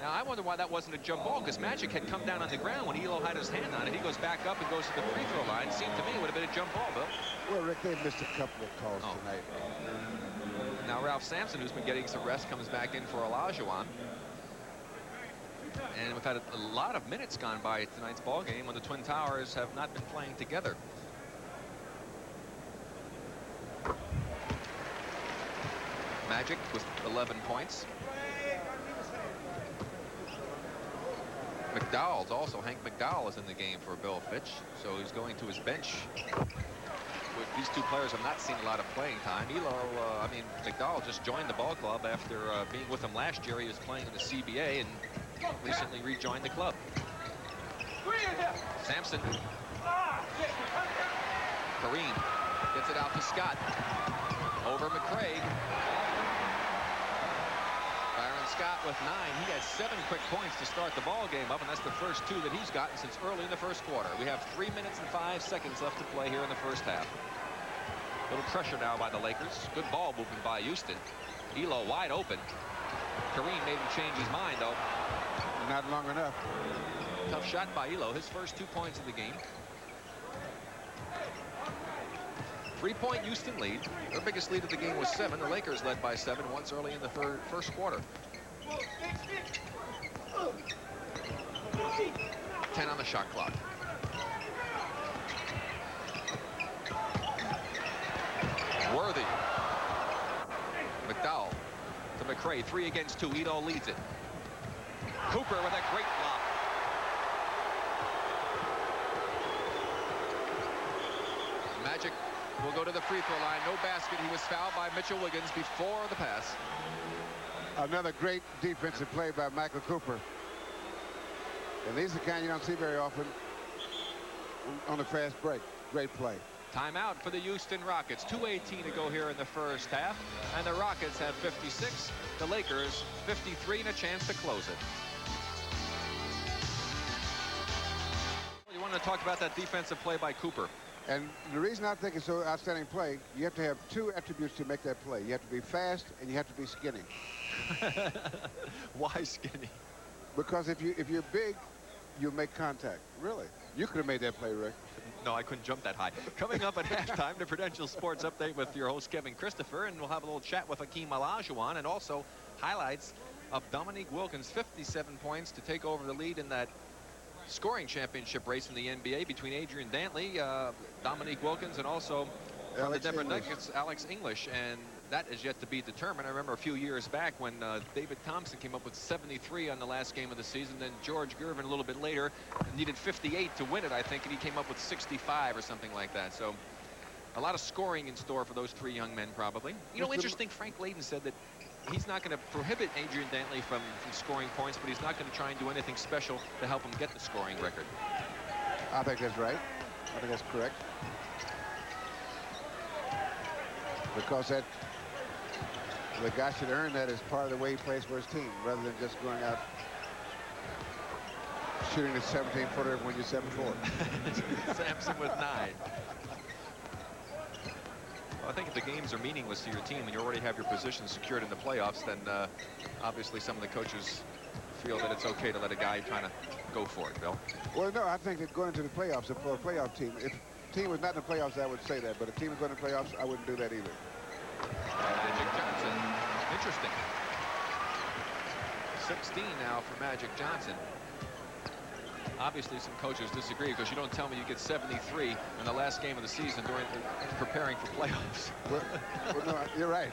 Now, I wonder why that wasn't a jump ball, because Magic had come down on the ground when Elo had his hand on it. He goes back up and goes to the free throw line. Seemed to me it would have been a jump ball, Bill. Well, Rick, they missed a couple of calls tonight. Now, Ralph Sampson, who's been getting some rest, comes back in for Olajuwon. And we've had a lot of minutes gone by tonight's ball game when the Twin Towers have not been playing together. Magic with 11 points. McDowell's also, Hank McDowell is in the game for Bill Fitch, so he's going to his bench. These two players have not seen a lot of playing time. McDowell just joined the ball club after being with them last year. He was playing in the CBA and recently rejoined the club. Sampson. Kareem gets it out to Scott. Over McCraig. Byron Scott with 9. He had 7 quick points to start the ball game up, and that's the first 2 that he's gotten since early in the first quarter. We have 3 minutes and 5 seconds left to play here in the first half. A little pressure now by the Lakers. Good ball movement by Houston. Elo wide open. Kareem made him change his mind, though. Not long enough. Tough shot by Elo. His first 2 points of the game. 3-point Houston lead. Their biggest lead of the game was 7. The Lakers led by 7 once early in the first quarter. 10 on the shot clock. Worthy. McDowell to McCray. 3 against 2. Ito leads it. Cooper with a great block. Magic will go to the free throw line. No basket. He was fouled by Mitchell Wiggins before the pass. Another great defensive play by Michael Cooper. And these are the kind you don't see very often on the fast break. Great play. Timeout for the Houston Rockets. 2:18 to go here in the first half. And the Rockets have 56. The Lakers 53 and a chance to close it. You want to talk about that defensive play by Cooper. And the reason I think it's so outstanding play, you have to have 2 attributes to make that play. You have to be fast and you have to be skinny. Why skinny? Because if you're big, you'll make contact. Really. You could have made that play, Rick. No, I couldn't jump that high. Coming up at halftime, the Prudential Sports Update with your host, Kevin Christopher, and we'll have a little chat with Hakeem Olajuwon, and also highlights of Dominique Wilkins' 57 points to take over the lead in that scoring championship race in the NBA between Adrian Dantley, Dominique Wilkins, and also from the Denver Nuggets, Alex English. And that is yet to be determined. I remember a few years back when David Thompson came up with 73 on the last game of the season. Then George Gervin a little bit later needed 58 to win it, I think, and he came up with 65 or something like that. So a lot of scoring in store for those 3 young men, probably. You know, interesting, Frank Layden said that he's not going to prohibit Adrian Dantley from scoring points, but he's not going to try and do anything special to help him get the scoring record. I think that's right. I think that's correct. Because the guy should earn that as part of the way he plays for his team, rather than just going out shooting a 17-footer when you're 7'4". Sampson with 9. Well, I think if the games are meaningless to your team and you already have your position secured in the playoffs, then obviously some of the coaches feel that it's okay to let a guy trying to go for it, Bill. Well, no, I think that going into the playoffs, for a playoff team, if a team was not in the playoffs, I would say that. But if a team was going to the playoffs, I wouldn't do that either. Magic Johnson. Interesting. 16 now for Magic Johnson. Obviously, some coaches disagree because you don't tell me you get 73 in the last game of the season during preparing for playoffs. Well, no, you're right.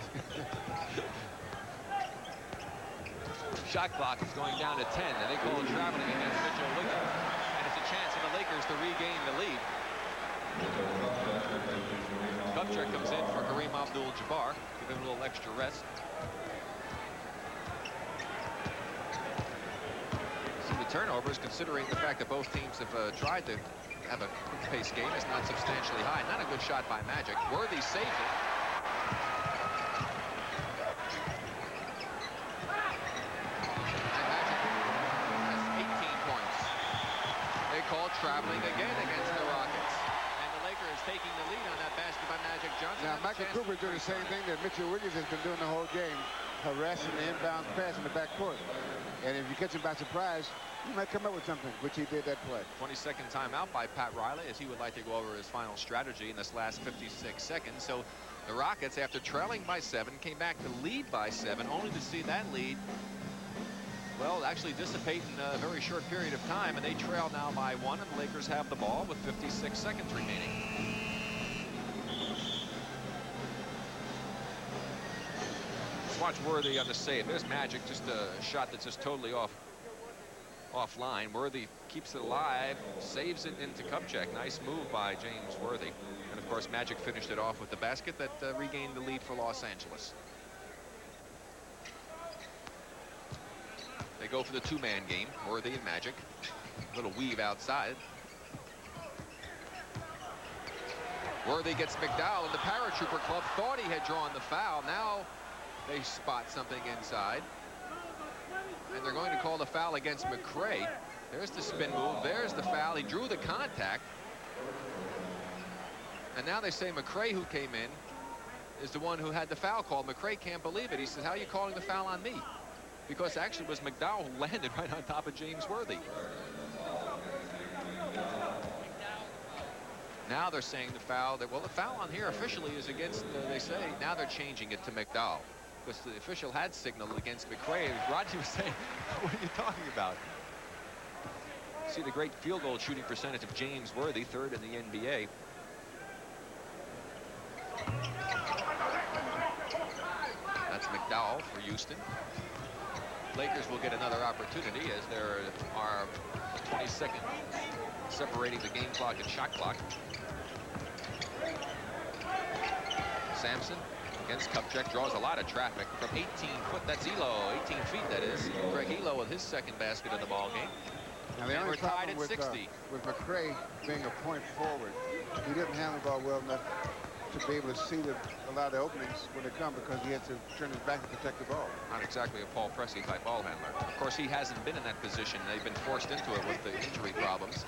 Shot clock is going down to 10, and they call it traveling against Mitchell Wiggins. And it's a chance for the Lakers to regain the lead. Kupchak comes in for Kareem Abdul-Jabbar. Give him a little extra rest. See the turnovers, considering the fact that both teams have tried to have a quick-paced game, is not substantially high. Not a good shot by Magic. Worthy saves it. Traveling again against the Rockets. And the Lakers taking the lead on that basket by Magic Johnson. Now, Michael Cooper doing the same thing that Mitchell Wiggins has been doing the whole game, harassing the inbound pass in the backcourt. And if you catch him by surprise, he might come up with something, which he did that play. 22nd timeout by Pat Riley, as he would like to go over his final strategy in this last 56 seconds. So the Rockets, after trailing by 7, came back to lead by 7, only to see that lead, well, actually dissipate in a very short period of time, and they trail now by 1, and the Lakers have the ball with 56 seconds remaining. Watch Worthy on the save. There's Magic, just a shot that's just totally offline. Worthy keeps it alive, saves it into Kupchak. Nice move by James Worthy. And of course, Magic finished it off with the basket that regained the lead for Los Angeles. They go for the two-man game, Worthy and Magic. Little weave outside. Worthy gets McDowell, and the Paratrooper Club thought he had drawn the foul. Now they spot something inside. And they're going to call the foul against McCray. There's the spin move. There's the foul. He drew the contact. And now they say McCray, who came in, is the one who had the foul called. McCray can't believe it. He says, how are you calling the foul on me? Because actually it was McDowell who landed right on top of James Worthy. Now they're saying the foul, well, the foul on here officially is against, they say, now they're changing it to McDowell. Because the official had signaled against McCray. Rodney was saying, what are you talking about? See the great field goal shooting percentage of James Worthy, third in the NBA. That's McDowell for Houston. Lakers will get another opportunity as there are 20 seconds separating the game clock and shot clock. Sampson against Kupchak, draws a lot of traffic from 18 foot. That's Elo, 18 feet that is. Greg Elo with his second basket of the ball game. Now the and only we're tied problem at 60. With McCray being a point forward, he didn't handle the ball well enough to be able to see a lot of the openings when they come, because he had to turn his back to protect the ball. Not exactly a Paul Pressey type ball handler. Of course, he hasn't been in that position. They've been forced into it with the injury problems.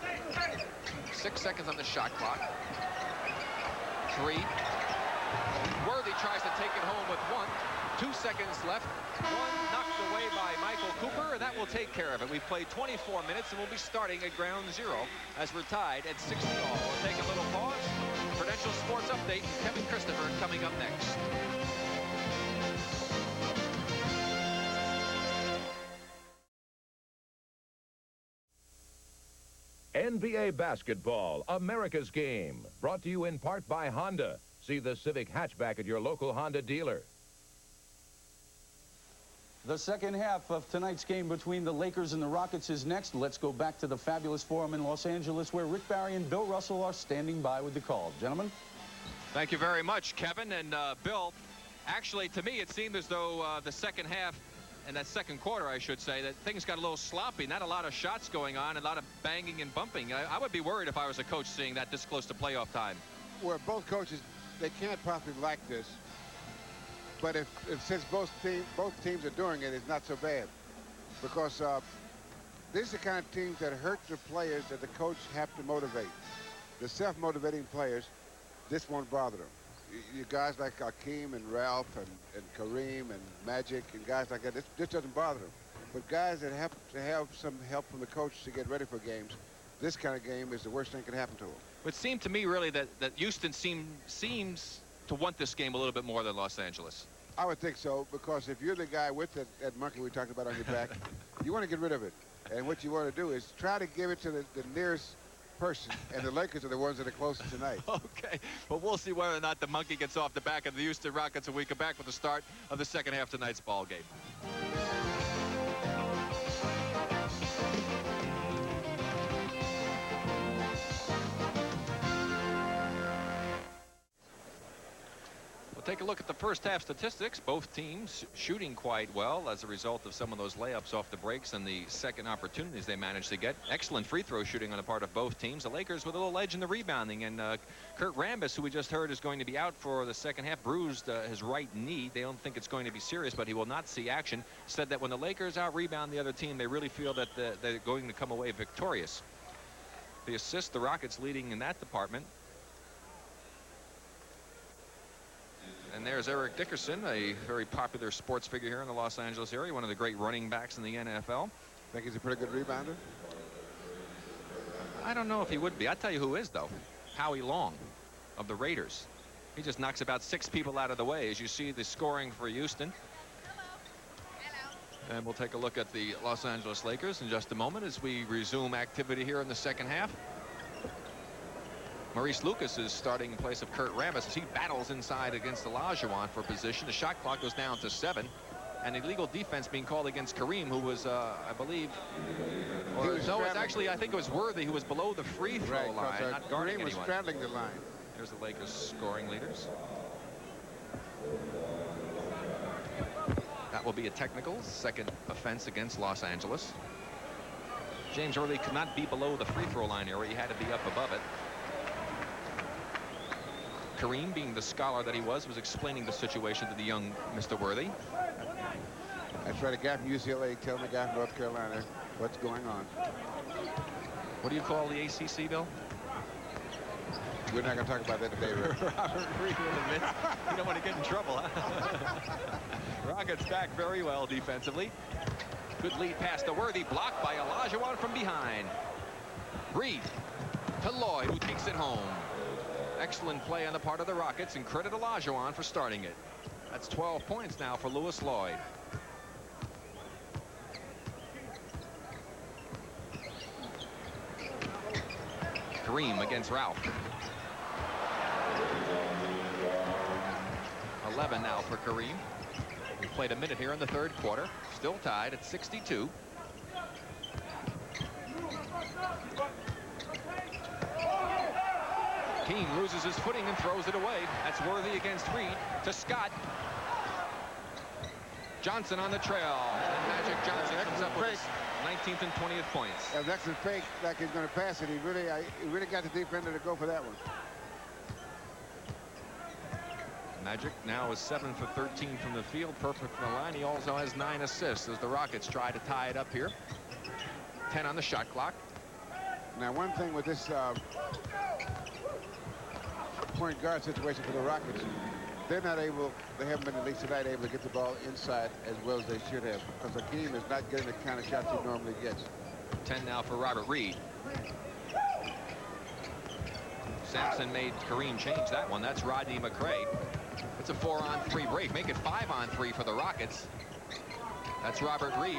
6 seconds on the shot clock. 3. Worthy tries to take it home with 1. 2 seconds left. 1 knocked away by Michael Cooper, and that will take care of it. We've played 24 minutes, and we'll be starting at ground zero as we're tied at 60 all. We'll take a little pause. Prudential Sports Update, Kevin Christopher coming up next. NBA Basketball, America's game. Brought to you in part by Honda. See the Civic hatchback at your local Honda dealer. The second half of tonight's game between the Lakers and the Rockets is next. Let's go back to the fabulous forum in Los Angeles, where Rick Barry and Bill Russell are standing by with the call. Gentlemen. Thank you very much, Kevin. And Bill, actually, to me, it seemed as though the second half, and that second quarter, I should say, that things got a little sloppy. Not a lot of shots going on, a lot of banging and bumping. I would be worried if I was a coach seeing that this close to playoff time. Well, both coaches, they can't possibly like this. But if since both teams are doing it, it's not so bad. Because this is the kind of teams that hurt the players that the coach have to motivate. The self-motivating players, this won't bother them. You guys like Akeem and Ralph and Kareem and Magic and guys like that, this doesn't bother them. But guys that have to have some help from the coach to get ready for games, this kind of game is the worst thing that can happen to them. It seemed to me, really, that Houston seems to want this game a little bit more than Los Angeles. I would think so, because if you're the guy with that monkey we talked about on your back, you want to get rid of it. And what you want to do is try to give it to the nearest person, and the Lakers are the ones that are closest tonight. Okay, well, we'll see whether or not the monkey gets off the back of the Houston Rockets when we come back with the start of the second half of tonight's ball game. We'll take a look at the first half statistics. Both teams shooting quite well as a result of some of those layups off the breaks and the second opportunities they managed to get. Excellent free throw shooting on the part of both teams. The Lakers with a little edge in the rebounding, and Kurt Rambis, who we just heard is going to be out for the second half, bruised his right knee. They don't think it's going to be serious, but he will not see action. Said that when the Lakers out-rebound the other team, they really feel that they're going to come away victorious. The assist, the Rockets leading in that department. And there's Eric Dickerson, a very popular sports figure here in the Los Angeles area, one of the great running backs in the NFL. Think he's a pretty good rebounder? I don't know if he would be. I'll tell you who is, though. Howie Long of the Raiders. He just knocks about 6 people out of the way as you see the scoring for Houston. And we'll take a look at the Los Angeles Lakers in just a moment as we resume activity here in the second half. Maurice Lucas is starting in place of Kurt Rambis as he battles inside against Olajuwon for position. The shot clock goes down to 7. an illegal defense being called against Kareem, who was, I believe, or no, it's actually, I think it was Worthy, who was below the free throw line, not guarding Kareem was anyone. straddling the line. Here's the Lakers scoring leaders. That will be a technical, second offense against Los Angeles. James Worthy could not be below the free throw line area. He had to be up above it. Kareem, being the scholar that he was explaining the situation to the young Mr. Worthy. I tried a guy from UCLA telling the guy from North Carolina what's going on. What do you call the ACC, Bill? We're not going to talk about that today, Rick. Robert Reed admits you don't want to get in trouble, huh? Rockets back very well defensively. Good lead pass to Worthy, blocked by Olajuwon from behind. Reed to Lloyd, who takes it home. Excellent play on the part of the Rockets, and credit Olajuwon for starting it. That's 12 points now for Louis Lloyd. Kareem against Ralph. 11 now for Kareem. We played a minute here in the third quarter. Still tied at 62. Keene loses his footing and throws it away. That's Worthy against Reed to Scott. Johnson on the trail. And Magic Johnson comes up with his 19th and 20th points. Yeah, that's a fake like he's going to pass it. He really got the defender to go for that one. Magic now is 7 for 13 from the field, perfect from the line. He also has 9 assists as the Rockets try to tie it up here. 10 on the shot clock. Now, one thing with this point guard situation for the Rockets, they're not able, they haven't been, at least tonight, able to get the ball inside as well as they should have, because Hakeem is not getting the kind of shots he normally gets. 10 now for Robert Reed. Sampson made Kareem change that one. That's Rodney McCray. It's a 4-on-3 break. Make it 5-on-3 for the Rockets. That's Robert Reed.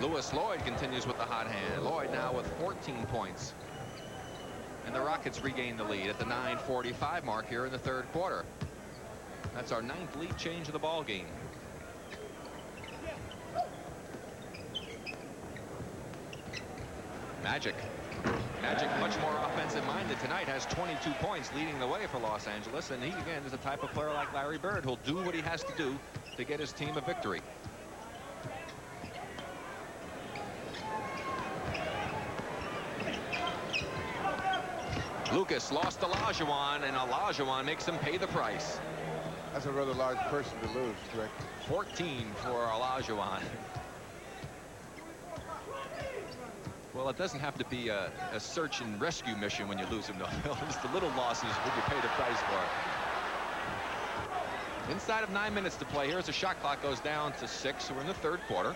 Louis Lloyd continues with the hot hand. Lloyd now with 14 points. And the Rockets regain the lead at the 9:45 mark here in the third quarter. That's our 9th lead change of the ball game. Magic much more offensive minded tonight, has 22 points, leading the way for Los Angeles, and he again is the type of player like Larry Bird who'll do what he has to do to get his team a victory. Lucas lost Olajuwon, and Olajuwon makes him pay the price. That's a rather large person to lose, Rick. 14 for Olajuwon. Well, it doesn't have to be a search and rescue mission when you lose him, though. Just the little losses would you pay the price for. Inside of 9 minutes to play. Here's the shot clock goes down to 6. We're in the third quarter.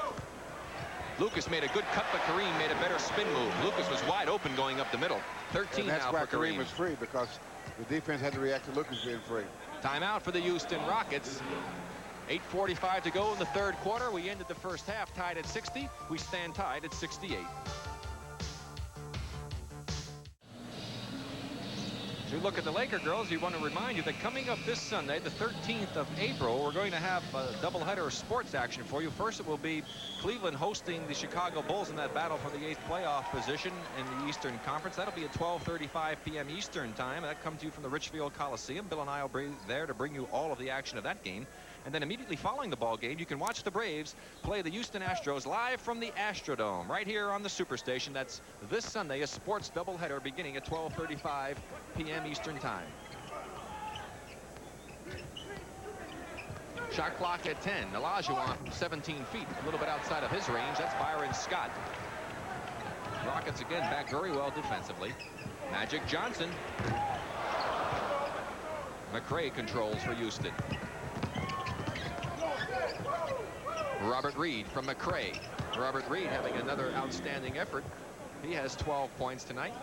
Lucas made a good cut, but Kareem made a better spin move. Lucas was wide open going up the middle. 13 and that's now why for Kareem. Was free, because the defense had to react to Lucas being free. Timeout for the Houston Rockets. 8:45 to go in the third quarter. We ended the first half tied at 60. We stand tied at 68. As we look at the Laker girls, we want to remind you that coming up this Sunday, the 13th of April, we're going to have a doubleheader of sports action for you. First, it will be Cleveland hosting the Chicago Bulls in that battle for the 8th playoff position in the Eastern Conference. That'll be at 12:35 p.m. Eastern time. That comes to you from the Richfield Coliseum. Bill and I will be there to bring you all of the action of that game. And then immediately following the ball game, you can watch the Braves play the Houston Astros live from the Astrodome right here on the Superstation. That's this Sunday, a sports doubleheader beginning at 12:35 p.m. Eastern time. Shot clock at 10. Olajuwon from 17 feet, a little bit outside of his range. That's Byron Scott. Rockets again back very well defensively. Magic Johnson. McCray controls for Houston. Robert Reed from McCray. Robert Reed having another outstanding effort. He has 12 points tonight.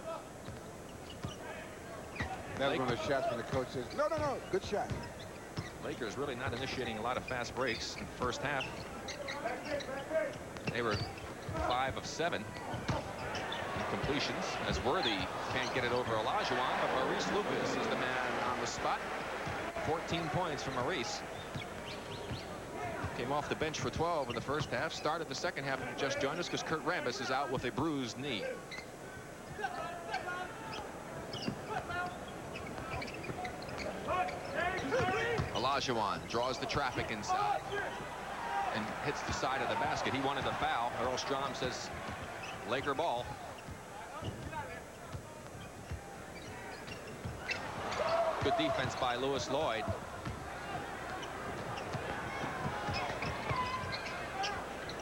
That was one of the shots when the coach says, no, good shot. Lakers really not initiating a lot of fast breaks in the first half. They were 5 of 7 completions, as Worthy can't get it over Olajuwon, but Maurice Lucas is the man on the spot. 14 points from Maurice. Came off the bench for 12 in the first half. Started the second half and just joined us because Kurt Rambis is out with a bruised knee. Olajuwon draws the traffic inside and hits the side of the basket. He wanted the foul. Earl Strom says Laker ball. Good defense by Lewis Lloyd.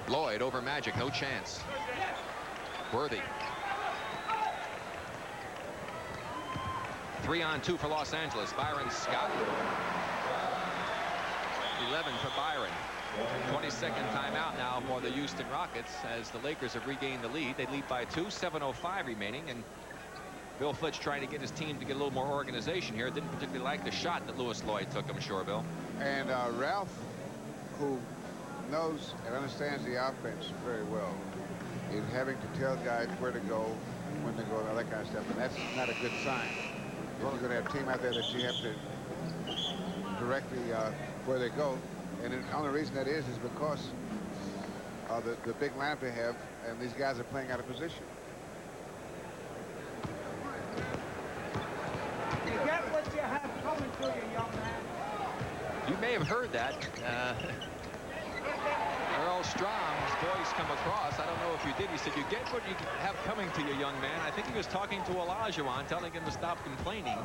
Lloyd over Magic, no chance. Worthy. 3-on-2 for Los Angeles. Byron Scott. 11 for Byron. 22nd timeout now for the Houston Rockets as the Lakers have regained the lead. They lead by 2, 7:05 remaining, and Bill Fitch trying to get his team to get a little more organization here. Didn't particularly like the shot that Lewis Lloyd took, I'm sure, Bill. And Ralph, who knows and understands the offense very well, is having to tell guys where to go, when to go, and all that kind of stuff. And that's not a good sign. If you're going to have a team out there that you have to directly where they go. And the only reason that is because of the big lineup they have, and these guys are playing out of position. You get what you have coming to you, young man. You may have heard that. Earl Strom's voice come across. I don't know if you did. He said, you get what you have coming to you, young man. I think he was talking to Olajuwon, telling him to stop complaining.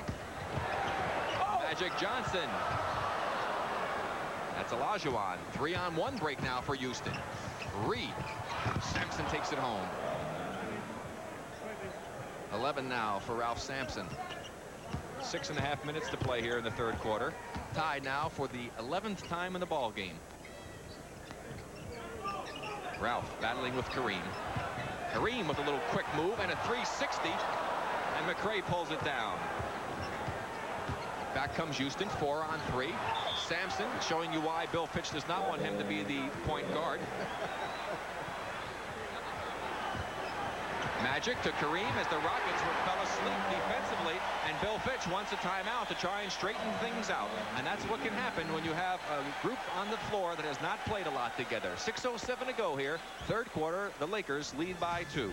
Magic Johnson. That's Olajuwon. 3-on-1 break now for Houston. Reed. Sampson takes it home. 11 now for Ralph Sampson. 6.5 minutes to play here in the third quarter. Tied now for the 11th time in the ball game. Ralph battling with Kareem. Kareem with a little quick move and a 360, and McRae pulls it down. Back comes Houston, 4-on-3. Sampson showing you why Bill Fitch does not want him to be the point guard. Magic to Kareem as the Rockets fell asleep defensively, and Bill Fitch wants a timeout to try and straighten things out. And that's what can happen when you have a group on the floor that has not played a lot together. 6:07 to go here. Third quarter, the Lakers lead by 2.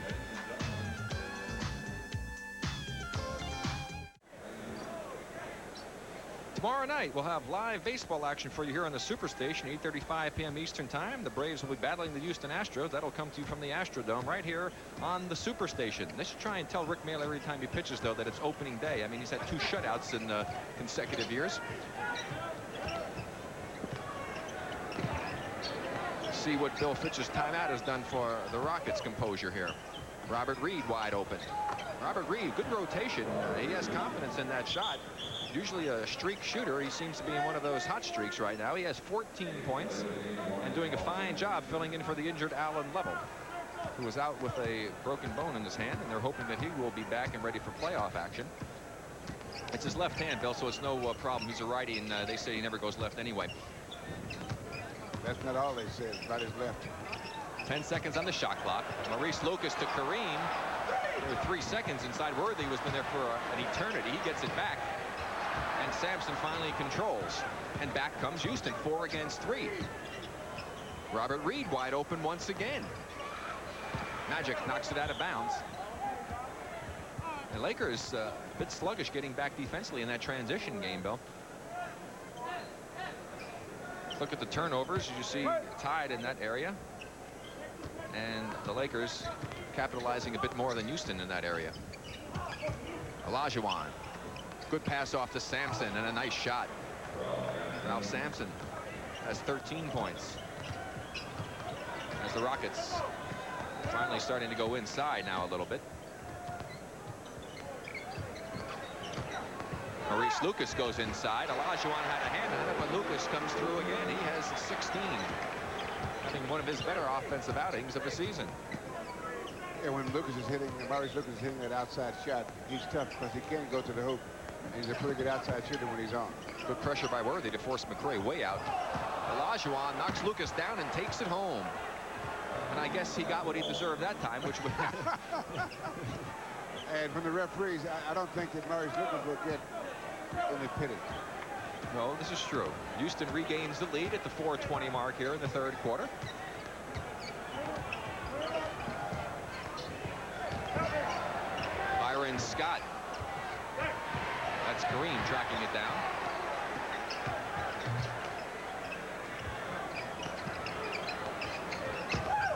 Tomorrow night, we'll have live baseball action for you here on the Superstation, 8:35 p.m. Eastern Time. The Braves will be battling the Houston Astros. That'll come to you from the Astrodome right here on the Superstation. They should try and tell Rick Mahler every time he pitches, though, that it's opening day. I mean, he's had 2 shutouts in consecutive years. See what Bill Fitch's timeout has done for the Rockets' composure here. Robert Reed wide open. Robert Reed, good rotation. He has confidence in that shot. Usually a streak shooter. He seems to be in one of those hot streaks right now. He has 14 points and doing a fine job filling in for the injured Alan Lovell, who was out with a broken bone in his hand, and they're hoping that he will be back and ready for playoff action. It's his left hand, Bill, so it's no problem. He's a righty, and they say he never goes left anyway. That's not all they said about his left. 10 seconds on the shot clock. Maurice Lucas to Kareem. There were 3 seconds inside. Worthy has been there for an eternity. He gets it back. And Sampson finally controls. And back comes Houston, 4 against 3. Robert Reed wide open once again. Magic knocks it out of bounds. The Lakers a bit sluggish getting back defensively in that transition game, Bill. Look at the turnovers. You see tied in that area. And the Lakers capitalizing a bit more than Houston in that area. Olajuwon. Good pass off to Sampson and a nice shot. Ralph Sampson has 13 points. As the Rockets finally starting to go inside now a little bit. Maurice Lucas goes inside. Olajuwon had a hand on it, but Lucas comes through again. He has 16. Having one of his better offensive outings of the season. Yeah, when Lucas is hitting, Maurice Lucas is hitting that outside shot, he's tough because he can't go to the hoop. And he's a pretty good outside shooter when he's on. Good pressure by Worthy to force McRae way out. Olajuwon knocks Lucas down and takes it home. And I guess he got what he deserved that time, which was... And from the referees, I don't think that Maurice Lucas will get any pity. No, this is true. Houston regains the lead at the 4:20 mark here in the third quarter. Byron Scott. That's Kareem tracking it down.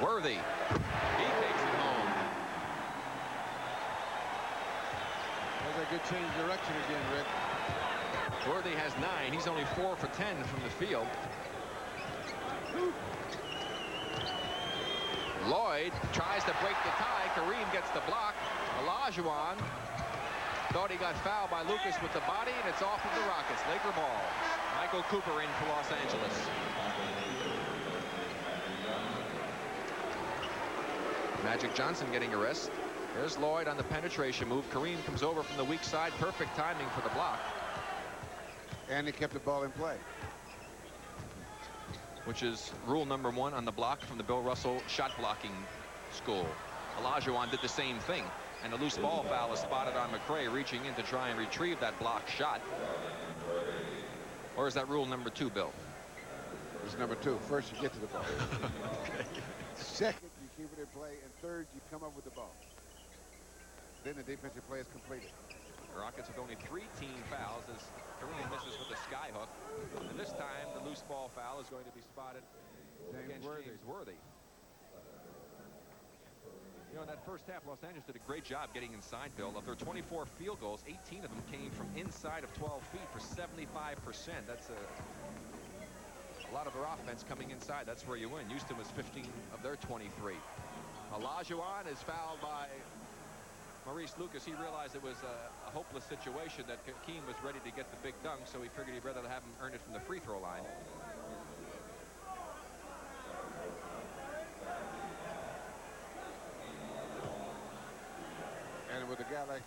Worthy. He takes it home. There's a good change of direction again, Rick. Worthy has 9. He's only 4 for 10 from the field. Lloyd tries to break the tie. Kareem gets the block. Olajuwon thought he got fouled by Lucas with the body, and it's off of the Rockets. Laker ball. Michael Cooper in for Los Angeles. Magic Johnson getting a rest. There's Lloyd on the penetration move. Kareem comes over from the weak side. Perfect timing for the block. And he kept the ball in play. Which is rule number 1 on the block from the Bill Russell shot blocking school. Olajuwon did the same thing. And a loose ball foul is spotted on McRae, reaching in to try and retrieve that block shot. Or is that rule number 2, Bill? It's number 2. First, you get to the ball. Okay. Second, you keep it in play. And third, you come up with the ball. Then the defensive play is completed. The Rockets with only 3 team fouls as Kareem misses with a sky hook. And this time, the loose ball foul is going to be spotted against James Worthy. You know, in that first half, Los Angeles did a great job getting inside, Bill. Of their 24 field goals, 18 of them came from inside of 12 feet for 75%. That's a lot of their offense coming inside. That's where you win. Houston was 15 of their 23. Olajuwon is fouled by Maurice Lucas. He realized it was a hopeless situation, that Keem was ready to get the big dunk, so he figured he'd rather have him earn it from the free throw line. And with a guy like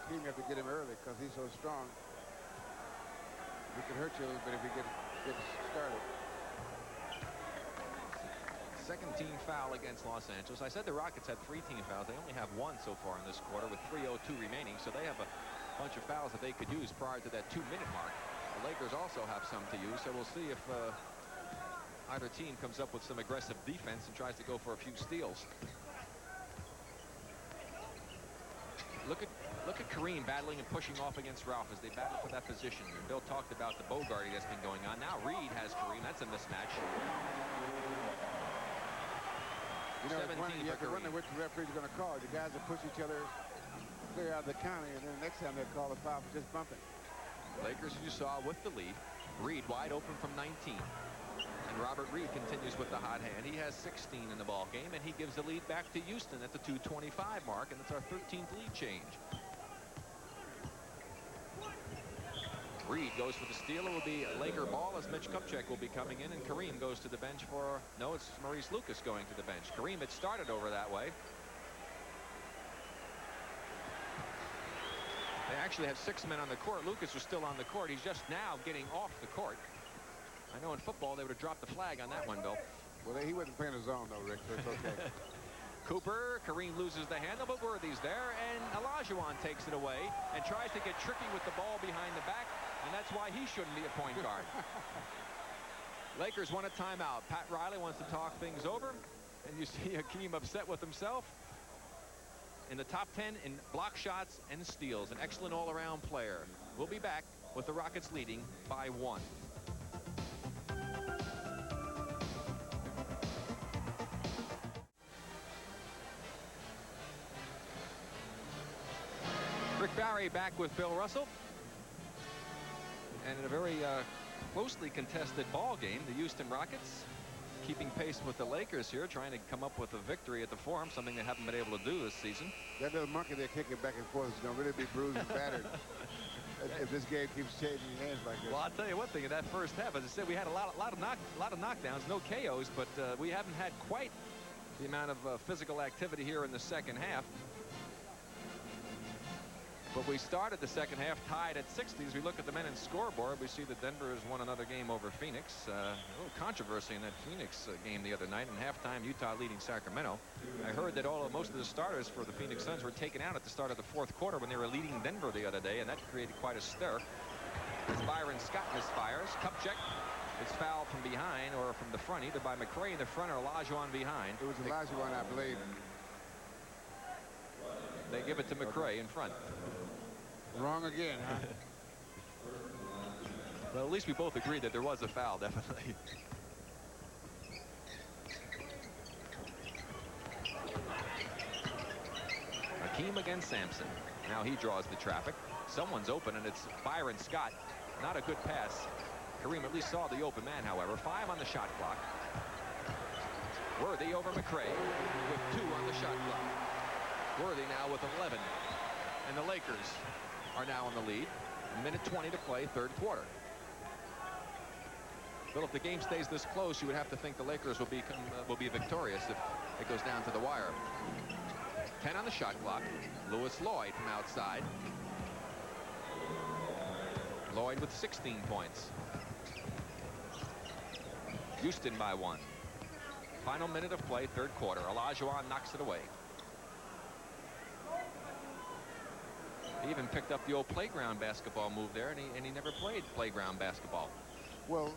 Keem, you have to get him early because he's so strong. He can hurt you a little bit if he gets started. Second team foul against Los Angeles. I said the Rockets had 3 team fouls. They only have 1 so far in this quarter with 3:02 remaining, so they have a bunch of fouls that they could use prior to that 2-minute mark. The Lakers also have some to use, so we'll see if either team comes up with some aggressive defense and tries to go for a few steals. Look at Kareem battling and pushing off against Ralph as they battle for that position. And Bill talked about the Bogarty that's been going on. Now Reed has Kareem. That's a mismatch. You know, you have to wonder which referee's going to call. The guys that push each other clear out of the county, and then the next time they'll call a foul for just bumping. Lakers, you saw, with the lead. Reed wide open from 19. And Robert Reed continues with the hot hand. He has 16 in the ball game, and he gives the lead back to Houston at the 2:25 mark, and it's our 13th lead change. Reed goes for the steal. It will be a Laker ball as Mitch Kupchak will be coming in, and Kareem goes to the bench for, no, it's Maurice Lucas going to the bench. Kareem had started over that way. They actually have 6 men on the court. Lucas was still on the court. He's just now getting off the court. I know in football they would have dropped the flag on that one, Bill. Well, he wasn't playing his zone, though, Rick, so it's okay. Cooper, Kareem loses the handle, but Worthy's there, and Olajuwon takes it away and tries to get tricky with the ball behind the back, and that's why he shouldn't be a point guard. Lakers want a timeout. Pat Riley wants to talk things over, and you see Hakeem upset with himself. In the top 10 in block shots and steals, an excellent all-around player. We'll be back with the Rockets leading by 1. Rick Barry back with Bill Russell. And in a very closely contested ball game, the Houston Rockets keeping pace with the Lakers here, trying to come up with a victory at the Forum, something they haven't been able to do this season. That little monkey they're kicking back and forth is going to really be bruised and battered if this game keeps changing hands like this. Well, I'll tell you one thing, in that first half, as I said, we had a lot of knockdowns, no KOs, but we haven't had quite the amount of physical activity here in the second half. But we started the second half tied at 60. As we look at the men's scoreboard, we see that Denver has won another game over Phoenix. A little controversy in that Phoenix game the other night. In halftime, Utah leading Sacramento. I heard that most of the starters for the Phoenix Suns were taken out at the start of the fourth quarter when they were leading Denver the other day, and that created quite a stir. as Byron Scott misfires. Kupchak is fouled from behind or from the front, either by McRae in the front or Olajuwon behind. It was Olajuwon, I believe. They give it to McRae in front. Wrong again, huh? Well, at least we both agreed that there was a foul, definitely. Hakeem against Sampson. Now he draws the traffic. Someone's open, and it's Byron Scott. Not a good pass. Kareem at least saw the open man, however. 5 on the shot clock. Worthy over McRae with 2 on the shot clock. Worthy now with 11. And the Lakers are now in the lead. 1:20 to play, third quarter. Bill, if the game stays this close, you would have to think the Lakers will be victorious if it goes down to the wire. 10 on the shot clock. Lewis Lloyd from outside. Lloyd with 16 points. Houston by 1. Final minute of play, third quarter. Olajuwon knocks it away. He even picked up the old playground basketball move there, and he never played playground basketball. Well,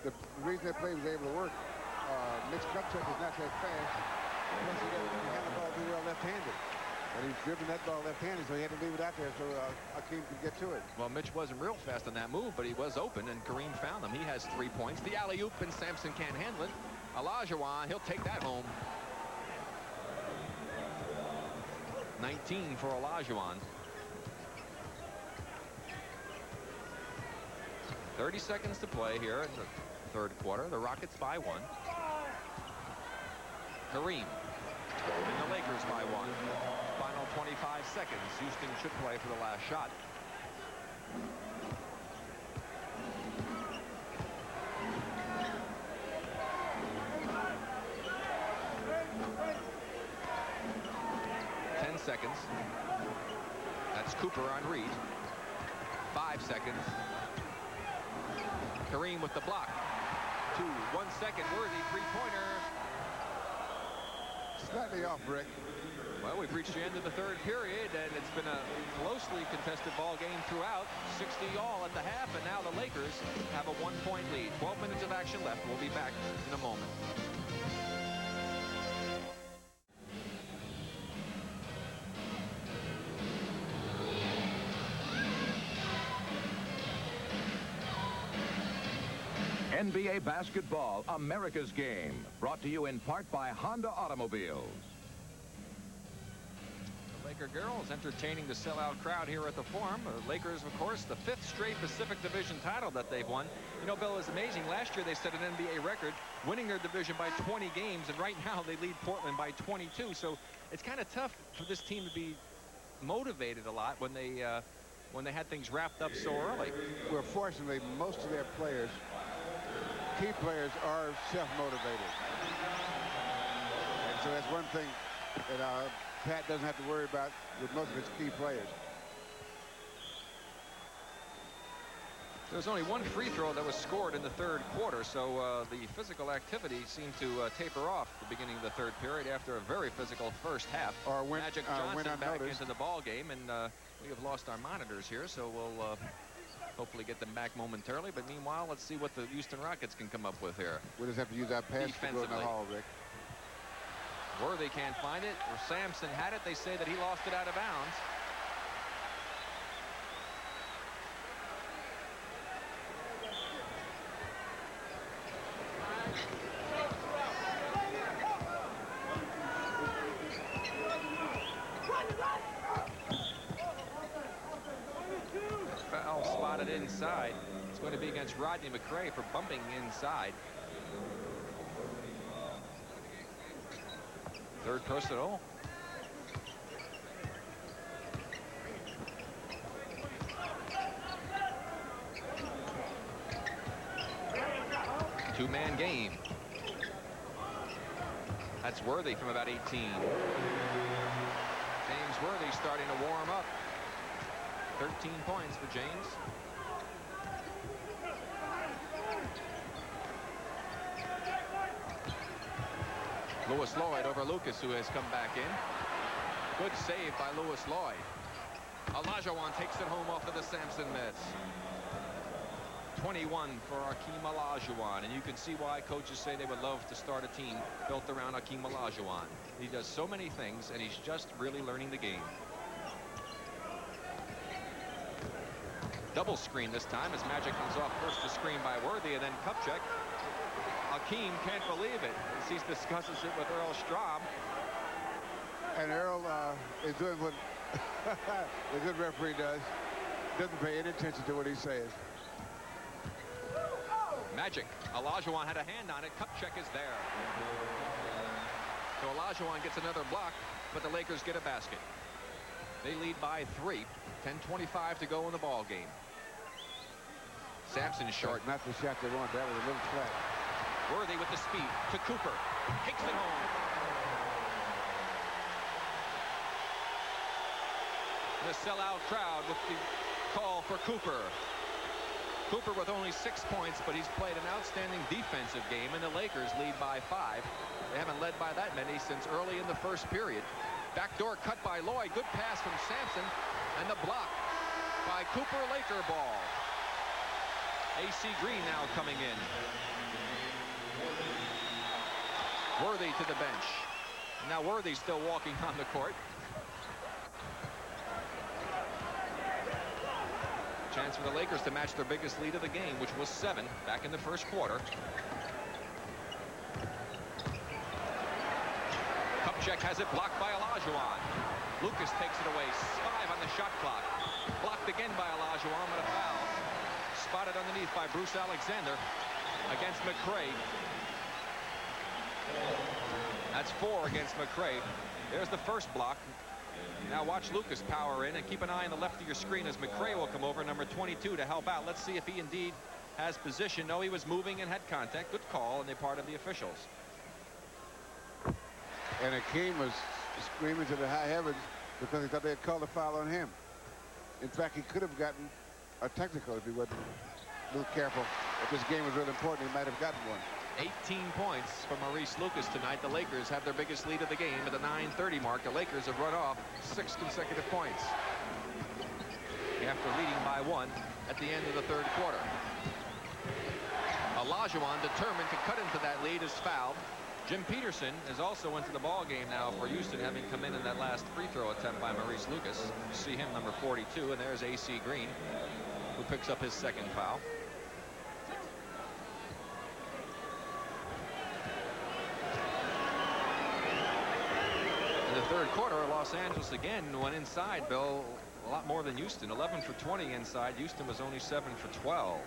the reason that play was able to work, Mitch Kupchak is not that fast. Plus, he had the ball too well left-handed. And he's dribbling that ball left-handed, so he had to leave it out there so Hakeem could get to it. Well, Mitch wasn't real fast on that move, but he was open, and Kareem found him. He has 3 points. The alley-oop, and Sampson can't handle it. Olajuwon, he'll take that home. 19 for Olajuwon. 30 seconds to play here in the third quarter. The Rockets by 1. Kareem. And the Lakers by 1. Final 25 seconds. Houston should play for the last shot. Seconds. That's Cooper on Reed. 5 seconds. Kareem with the block. 2, 1 second. Worthy three-pointer. Slightly off, Rick. Well, we've reached the end of the third period, and it's been a closely contested ball game throughout. 60-all at the half, and now the Lakers have a 1-point lead. 12 minutes of action left. We'll be back in a moment. NBA basketball, America's game. Brought to you in part by Honda Automobiles. The Laker girls entertaining the sellout crowd here at the Forum. The Lakers, of course, the 5th straight Pacific Division title that they've won. You know, Bill, it's amazing. Last year they set an NBA record, winning their division by 20 games, and right now they lead Portland by 22. So it's kind of tough for this team to be motivated a lot when they had things wrapped up so early. Well, fortunately, most of their players, key players, are self-motivated. And so that's one thing that Pat doesn't have to worry about with most of his key players. There was only one free throw that was scored in the third quarter, so the physical activity seemed to taper off at the beginning of the third period after a very physical first half. Or when, Magic Johnson back into the ball game, and we have lost our monitors here, so we'll hopefully get them back momentarily. But meanwhile, let's see what the Houston Rockets can come up with here. We'll just have to use our pass to go in the hall, Rick. Worthy can't find it. Or Sampson had it. They say that he lost it out of bounds. Foul spotted inside. It's going to be against Rodney McRae for bumping inside. Third personal. Two-man game. That's Worthy from about 18. James Worthy starting to warm up. 13 points for James. Lewis Lloyd over Lucas, who has come back in. Good save by Lewis Lloyd. Olajuwon takes it home off of the Sampson miss. 21 for Hakeem Olajuwon, and you can see why coaches say they would love to start a team built around Hakeem Olajuwon. He does so many things, and he's just really learning the game. Double screen this time as Magic comes off first to screen by Worthy, and then cup check. Hakeem can't believe it as he discusses it with Earl Strom. And Earl is doing what the good referee does. Doesn't pay any attention to what he says. Magic. Olajuwon had a hand on it. Cup check is there. So Olajuwon gets another block, but the Lakers get a basket. They lead by 3. 10:25 to go in the ball game. Sampson short. Not the shot they want. That was a little flat. Worthy with the speed to Cooper. Takes it home. The sellout crowd with the call for Cooper. Cooper with only 6 points, but he's played an outstanding defensive game, and the Lakers lead by 5. They haven't led by that many since early in the first period. Backdoor cut by Lloyd. Good pass from Sampson, and the block by Cooper. Laker ball. AC Green now coming in. Worthy to the bench. Now Worthy's still walking on the court. Chance for the Lakers to match their biggest lead of the game, which was 7 back in the first quarter. Kupchak has it blocked by Olajuwon. Lucas takes it away. 5 on the shot clock. Blocked again by Olajuwon, but a foul. Spotted underneath by Bruce Alexander against McRae. That's 4 against McRae. There's the first block. Now watch Lucas power in, and keep an eye on the left of your screen as McRae will come over, number 22, to help out. Let's see if he indeed has position. No, he was moving and had contact. Good call on the part of the officials. And Hakeem was screaming to the high heavens because he thought they had called a foul on him. In fact, he could have gotten a technical if he wasn't a little careful. If this game was really important, he might have gotten one. 18 points for Maurice Lucas tonight. The Lakers have their biggest lead of the game at the 9:30 mark. The Lakers have run off 6 consecutive points after leading by 1 at the end of the third quarter. Olajuwon, determined to cut into that lead, is fouled. Jim Peterson is also into the ball game now for Houston, having come in that last free throw attempt by Maurice Lucas. You see him, number 42, and there's AC Green, who picks up his second foul. In the third quarter, Los Angeles again went inside, Bill, a lot more than Houston. 11 for 20 inside. Houston was only 7 for 12.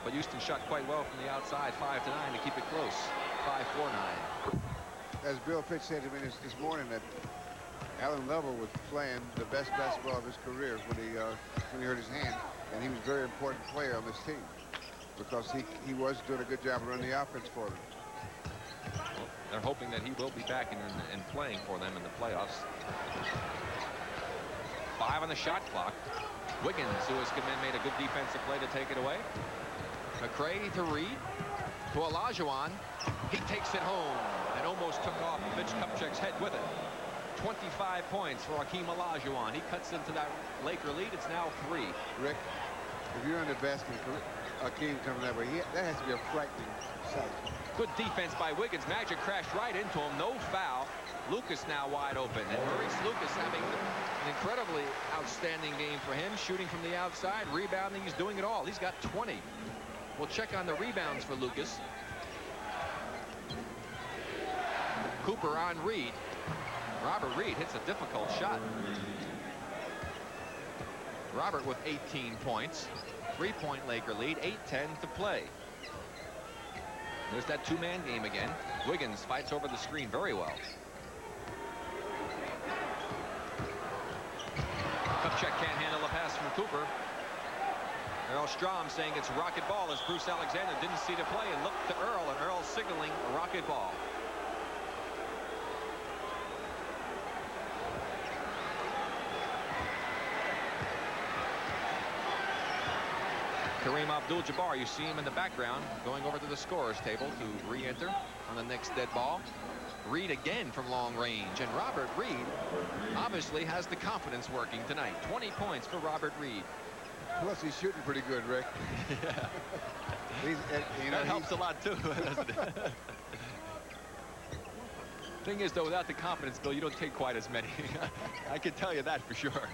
But Houston shot quite well from the outside, 5 to 9 to keep it close. 5-4-9. As Bill Fitch said to me this morning, that Alan Lovell was playing the best basketball of his career when he hurt his hand, and he was a very important player on this team because he was doing a good job of running the offense for them. Well, they're hoping that he will be back and playing for them in the playoffs. 5 on the shot clock. Wiggins, who has come in, made a good defensive play to take it away. McRae to Reed. To Olajuwon. He takes it home and almost took off Mitch Kupchak's head with it. 25 points for Hakeem Olajuwon. He cuts into that Laker lead. It's now 3. Rick, if you're in the basket, Hakeem coming that way, that has to be a frightening sight. Good defense by Wiggins. Magic crashed right into him. No foul. Lucas now wide open. And Maurice Lucas having an incredibly outstanding game for him. Shooting from the outside, rebounding. He's doing it all. He's got 20. We'll check on the rebounds for Lucas. Cooper on Reed. Robert Reed hits a difficult shot. Robert with 18 points. 3-point Laker lead. 8:10 to play. There's that 2-man game again. Wiggins fights over the screen very well. Kupchak can't handle the pass from Cooper. Earl Strom saying it's rocket ball as Bruce Alexander didn't see the play and looked to Earl, and Earl signaling a rocket ball. Kareem Abdul-Jabbar, you see him in the background, going over to the scorer's table to re-enter on the next dead ball. Reed again from long range, and Robert Reed obviously has the confidence working tonight. 20 points for Robert Reed. Plus, he's shooting pretty good, Rick. Yeah. That helps a lot, too, doesn't it? Thing is, though, without the confidence, Bill, you don't take quite as many. I can tell you that for sure.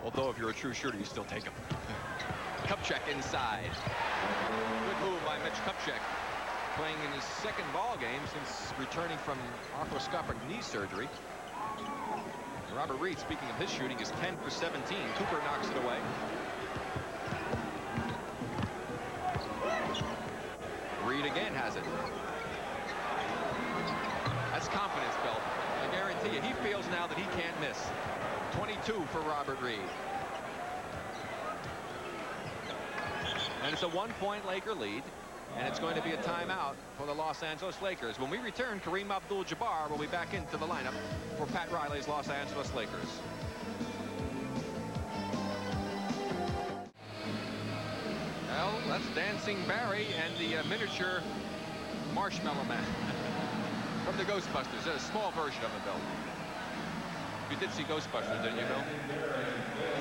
Although, if you're a true shooter, you still take them. Kupchak inside. Good move by Mitch Kupchak. Playing in his second ball game since returning from arthroscopic knee surgery. Robert Reed, speaking of his shooting, is 10 for 17. Cooper knocks it away. Reed again has it. That's confidence, Bill. I guarantee you, he feels now that he can't miss. 22 for Robert Reed. And it's a 1-point Laker lead. And it's going to be a timeout for the Los Angeles Lakers. When we return, Kareem Abdul-Jabbar will be back into the lineup for Pat Riley's Los Angeles Lakers. Well, that's Dancing Barry and the miniature Marshmallow Man from the Ghostbusters. A small version of him, Bill. You did see Ghostbusters, didn't you, Bill?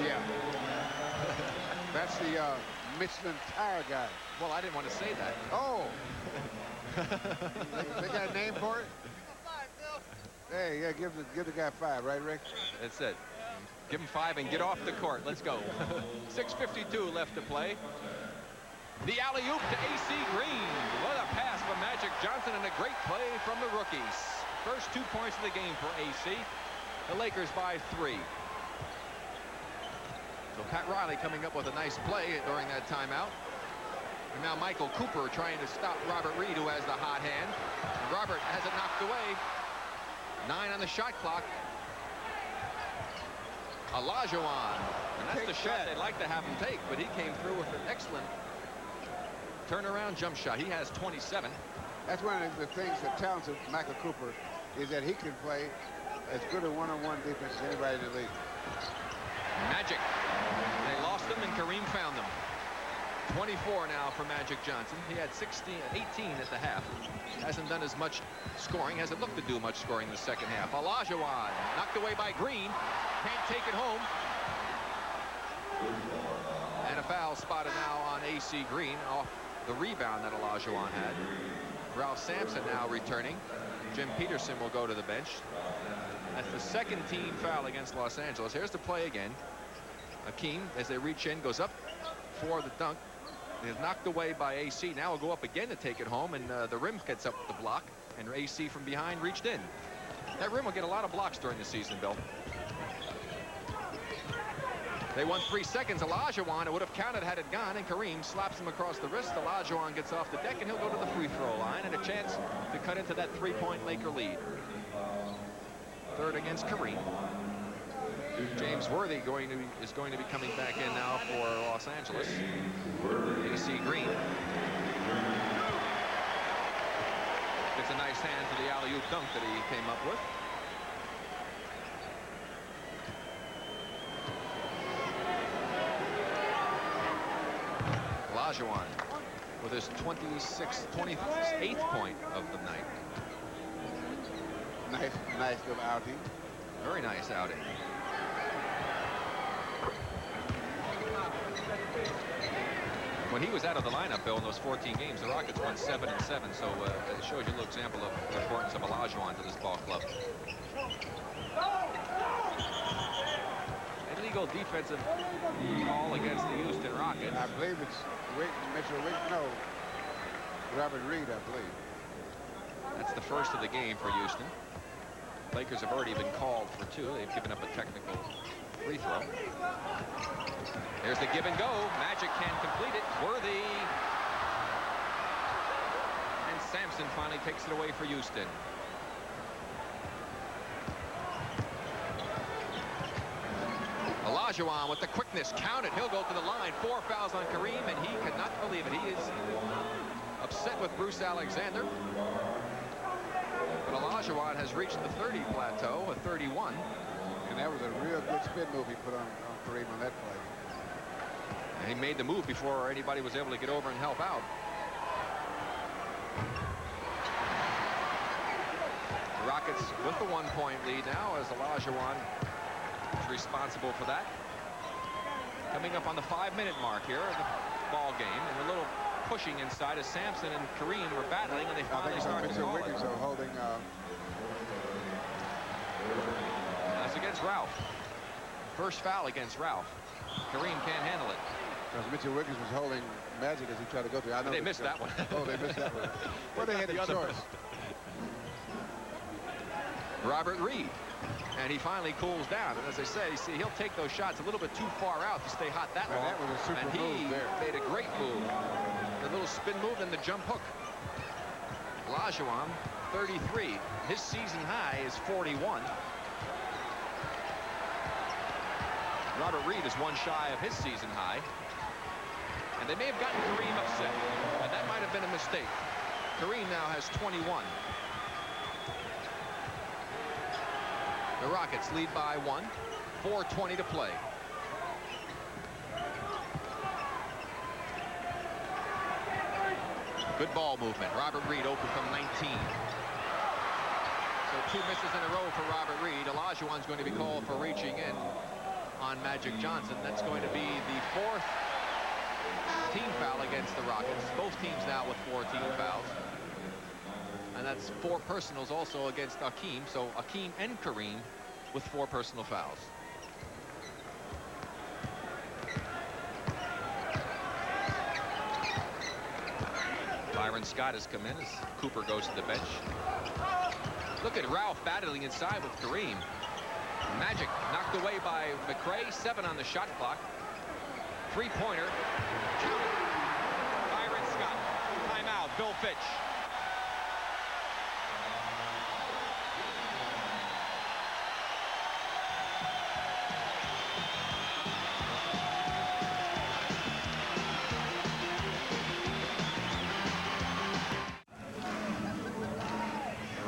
Yeah. That's the Michelin tire guy. Well, I didn't want to say that. Oh. they got a name for it? Hey, yeah, give the guy 5, right, Rick? That's it. Give him 5 and get off the court. Let's go. 6:52 left to play. The alley-oop to A.C. Green. What a pass from Magic Johnson and a great play from the rookies. First 2 points of the game for A.C. The Lakers by 3. So Pat Riley coming up with a nice play during that timeout. And now Michael Cooper trying to stop Robert Reed, who has the hot hand. Robert has it knocked away. 9 on the shot clock. Olajuwon. And that's the shot they'd like to have him take, but he came through with an excellent turnaround jump shot. He has 27. That's one of the things that talents of Michael Cooper is that he can play as good a one-on-one defense as anybody in the league. Magic. They lost them and Kareem found them. 24 now for Magic Johnson. He had 18 at the half. Hasn't done as much scoring. Hasn't looked to do much scoring in the second half. Olajuwon knocked away by Green. Can't take it home. And a foul spotted now on A.C. Green off the rebound that Olajuwon had. Ralph Sampson now returning. Jim Peterson will go to the bench. That's the second team foul against Los Angeles. Here's the play again. Akeem, as they reach in, goes up for the dunk. He's knocked away by AC. Now will go up again to take it home, and the rim gets up with the block, and AC from behind reached in. That rim will get a lot of blocks during the season, Bill. They won 3 seconds. Olajuwon, it would have counted had it gone, and Kareem slaps him across the wrist. Olajuwon gets off the deck, and he'll go to the free throw line, and a chance to cut into that 3-point Laker lead. Third against Kareem. James Worthy is going to be coming back in now for Los Angeles. A.C. Green gets a nice hand to the alley-oop dunk that he came up with. Olajuwon with his 28th point of the night. Nice little outing. Very nice outing. When he was out of the lineup, Bill, in those 14 games, the Rockets won 7-7. So it shows you a little example of the importance of Olajuwon to this ball club. Illegal defensive call against the Houston Rockets. I believe it's Robert Reed, I believe. That's the first of the game for Houston. Lakers have already been called for 2. They've given up a technical free throw. There's the give and go. Magic can complete it. Worthy. And Sampson finally takes it away for Houston. Olajuwon with the quickness. Counted. He'll go to the line. 4 fouls on Kareem, and he cannot believe it. He is upset with Bruce Alexander. But Olajuwon has reached the 30 plateau, a 31. And that was a real good spin move he put on Kareem on that play. And he made the move before anybody was able to get over and help out. The Rockets with the 1-point lead now as Olajuwon is responsible for that. Coming up on the 5-minute mark here of the ball game, and a little pushing inside as Sampson and Kareem were battling, and they finally start to call it. Wiggins are holding. That's against Ralph. First foul against Ralph. Kareem can't handle it. Because Mitchell Wiggins was holding Magic as he tried to go through. I know they missed that one. Oh, they missed that one. Well, they had a choice. Robert Reed. And he finally cools down. And as I said, you see, he'll take those shots a little bit too far out to stay hot that long. That was a super move there. Made a great move. The little spin move and the jump hook. Olajuwon, 33. His season high is 41. Robert Reed is one shy of his season high. And they may have gotten Kareem upset. And that might have been a mistake. Kareem now has 21. The Rockets lead by 1. 4:20 to play. Good ball movement. Robert Reed open from 19. So 2 misses in a row for Robert Reed. Olajuwon's going to be called for reaching in on Magic Johnson. That's going to be the 4th team foul against the Rockets. Both teams now with 4 team fouls. And that's 4 personals also against Akeem. So Akeem and Kareem with 4 personal fouls. Byron Scott has come in as Cooper goes to the bench. Look at Ralph battling inside with Kareem. Magic knocked away by McRae. 7 on the shot clock. 3-pointer. Byron Scott. Timeout. Bill Fitch.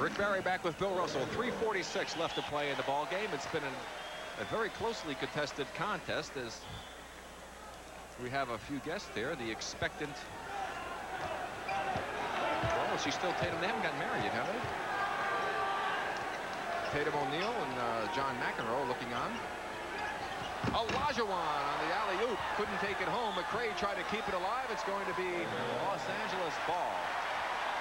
Rick Barry back with Bill Russell. 3:46 left to play in the ball game. It's been a very closely contested contest as we have a few guests there. The expectant. Well, she's still Tatum. They haven't gotten married yet, have they? Tatum O'Neal and John McEnroe looking on. Olajuwon on the alley-oop. Couldn't take it home. McRae tried to keep it alive. It's going to be Los Angeles ball.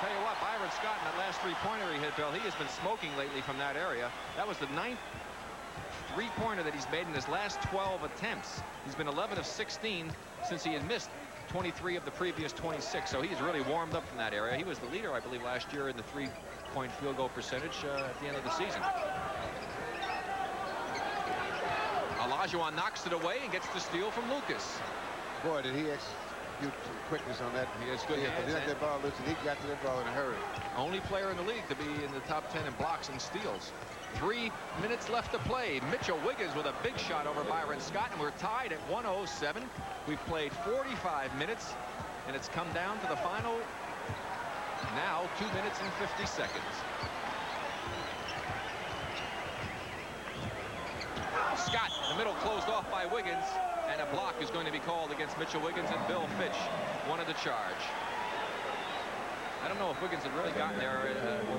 Tell you what, Byron Scott in that last 3-pointer he hit, Bill, he has been smoking lately from that area. That was the 9th 3-pointer that he's made in his last 12 attempts. He's been 11 of 16 since he had missed 23 of the previous 26. So he's really warmed up from that area. He was the leader, I believe, last year in the 3-point field goal percentage at the end of the season. Olajuwon knocks it away and gets the steal from Lucas. Boy, did he execute some quickness on that. He has good hands. He got that ball loose, and he got to that ball in a hurry. Only player in the league to be in the top 10 in blocks and steals. 3 minutes left to play. Mitchell Wiggins with a big shot over Byron Scott, and we're tied at 107. We've played 45 minutes, and it's come down to the final now 2 minutes and 50 seconds. Scott, the middle closed off by Wiggins, and a block is going to be called against Mitchell Wiggins, and Bill Fitch wanted the charge. I don't know if Wiggins had really gotten there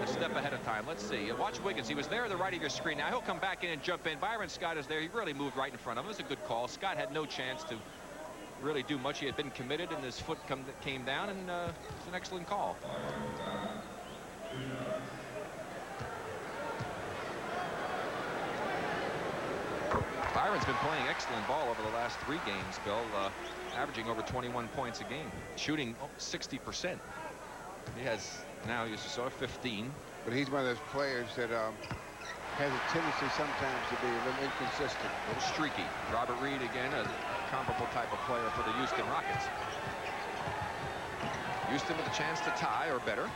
a step ahead of time. Let's see. Watch Wiggins. He was there at the right of your screen. Now he'll come back in and jump in. Byron Scott is there. He really moved right in front of him. It was a good call. Scott had no chance to really do much. He had been committed, and his foot came down, and it's an excellent call. Byron's been playing excellent ball over the last 3 games, Bill, averaging over 21 points a game, shooting 60%. He has now, you saw, 15. But he's one of those players that has a tendency sometimes to be a little inconsistent. A little streaky. Robert Reed, again, a comparable type of player for the Houston Rockets. Houston with a chance to tie or better.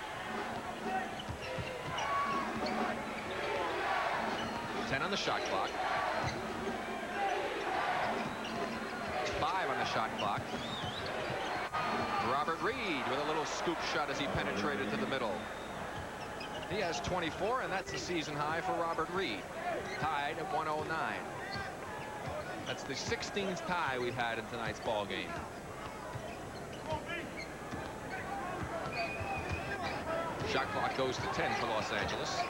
10 on the shot clock. 5 on the shot clock. Robert Reed with a little scoop shot as he penetrated to the middle. He has 24, and that's a season high for Robert Reed. Tied at 109. That's the 16th tie we've had in tonight's ball game. Shot clock goes to 10 for Los Angeles.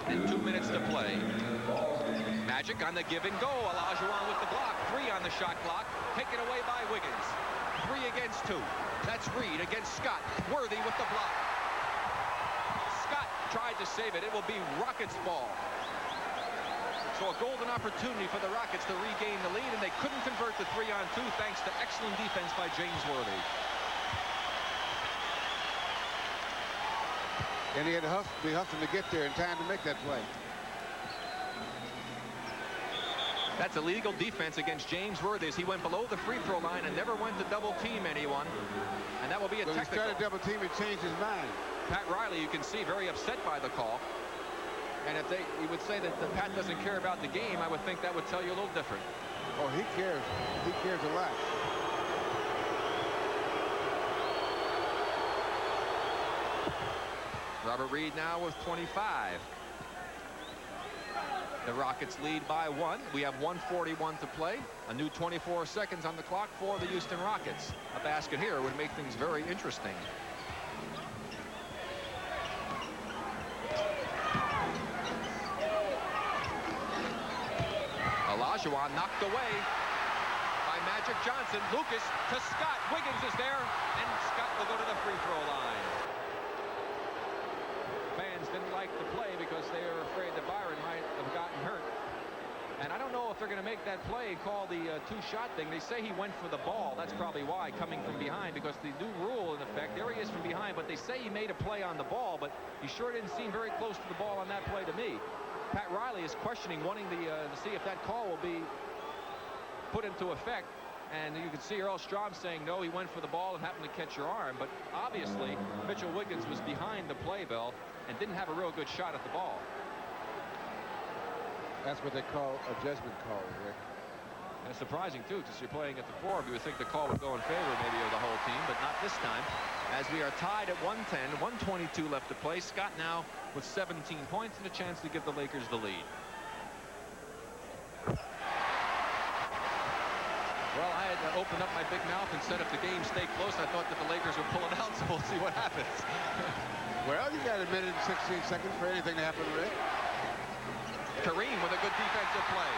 and 2 minutes to play. Magic on the give and go. Olajuwon with the block. 3 on the shot clock. Taken away by Wiggins. 3 against 2. That's Reed against Scott. Worthy with the block. Scott tried to save it. It will be Rockets ball. So a golden opportunity for the Rockets to regain the lead, and they couldn't convert the 3-on-2 thanks to excellent defense by James Worthy. And he had to be hustling to get there in time to make that play. That's illegal defense against James Worthy as he went below the free throw line and never went to double team anyone. And that will be a Well, technical. he started double team and changed his mind. Pat Riley, you can see, very upset by the call. And if he would say that Pat doesn't care about the game, I would think that would tell you a little different. Oh, he cares. He cares a lot. Robert Reed now with 25. The Rockets lead by 1. We have 1:41 to play. A new 24 seconds on the clock for the Houston Rockets. A basket here would make things very interesting. Olajuwon knocked away by Magic Johnson. Lucas to Scott. Wiggins is there, and Scott will go to the free throw line. Fans didn't like the play because they were afraid that Byron might have gotten hurt. And I don't know if they're going to make that play, call the two-shot thing. They say he went for the ball. That's probably why, coming from behind, because the new rule in effect, there he is from behind, but they say he made a play on the ball, but he sure didn't seem very close to the ball on that play to me. Pat Riley is questioning, wanting to see if that call will be put into effect. And you can see Earl Strom saying, no, he went for the ball and happened to catch your arm. But obviously, Mitchell Wiggins was behind the play, Bill, and didn't have a real good shot at the ball. That's what they call a judgment call, Rick. And it's surprising, too, because you're playing at the 4. You would think the call would go in favor maybe of the whole team, but not this time. As we are tied at 110, 1:22 left to play. Scott now with 17 points and a chance to give the Lakers the lead. Well, I had to open up my big mouth and said if the game stayed close, I thought that the Lakers would pull it out, so we'll see what happens. Well, you got a minute and 16 seconds for anything to happen, Rick. Kareem with a good defensive play.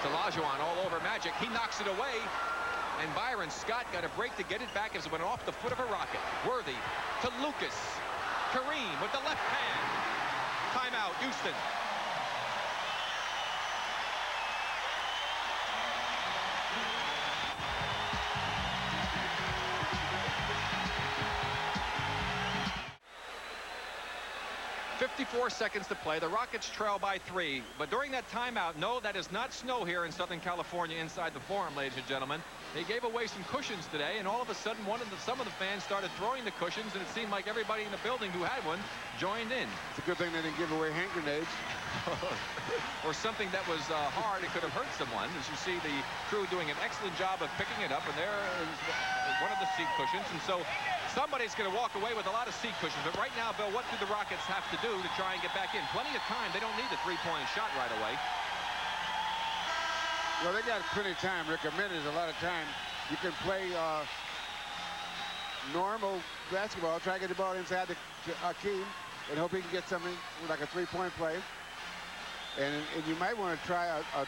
Olajuwon all over Magic. He knocks it away. And Byron Scott got a break to get it back as it went off the foot of a Rocket. Worthy to Lucas. Kareem with the left hand. Timeout, Houston. .54 seconds to play. The Rockets trail by 3. But during that timeout, no, that is not snow here in Southern California inside the Forum, ladies and gentlemen. They gave away some cushions today, and all of a sudden, some of the fans started throwing the cushions, and it seemed like everybody in the building who had one joined in. It's a good thing they didn't give away hand grenades. Or something that was hard. It could have hurt someone. As you see, the crew doing an excellent job of picking it up, and there is one of the seat cushions. And so somebody's going to walk away with a lot of seat cushions. But right now, Bill, what do the Rockets have to do to try and get back in? Plenty of time. They don't need the three-point shot right away. Well, they got plenty of time, Rick. A minute is a lot of time. You can play normal basketball, try to get the ball inside the Akeem and hope he can get something like a three-point play. And you might want to try a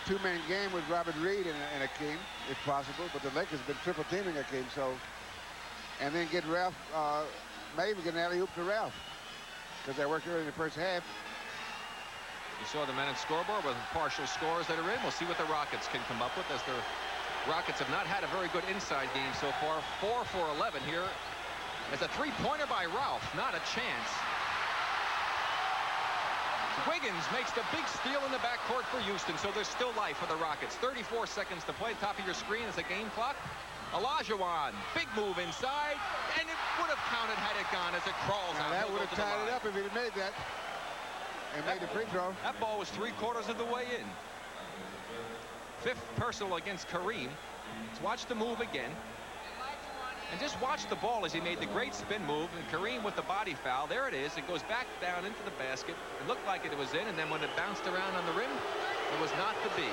two-man game with Robert Reed and Akeem, if possible. But the Lakers have been triple teaming Akeem, so. And then get Ralph, maybe get an alley-oop to Ralph, because they worked early in the first half. You saw the minute scoreboard with partial scores that are in. We'll see what the Rockets can come up with, as the Rockets have not had a very good inside game so far. 4 for 11 here. As a three-pointer by Ralph, not a chance. Wiggins makes the big steal in the backcourt for Houston, so there's still life for the Rockets. 34 seconds to play. Top of your screen is a game clock. Olajuwon, big move inside, and it would have counted had it gone as it crawls out. That would have tied it up if he'd have made that. And made the free throw. That ball was 3/4 of the way in. 5th personal against Kareem. Let's watch the move again. And just watch the ball as he made the great spin move. And Kareem with the body foul. There it is. It goes back down into the basket. It looked like it was in. And then when it bounced around on the rim, it was not to be.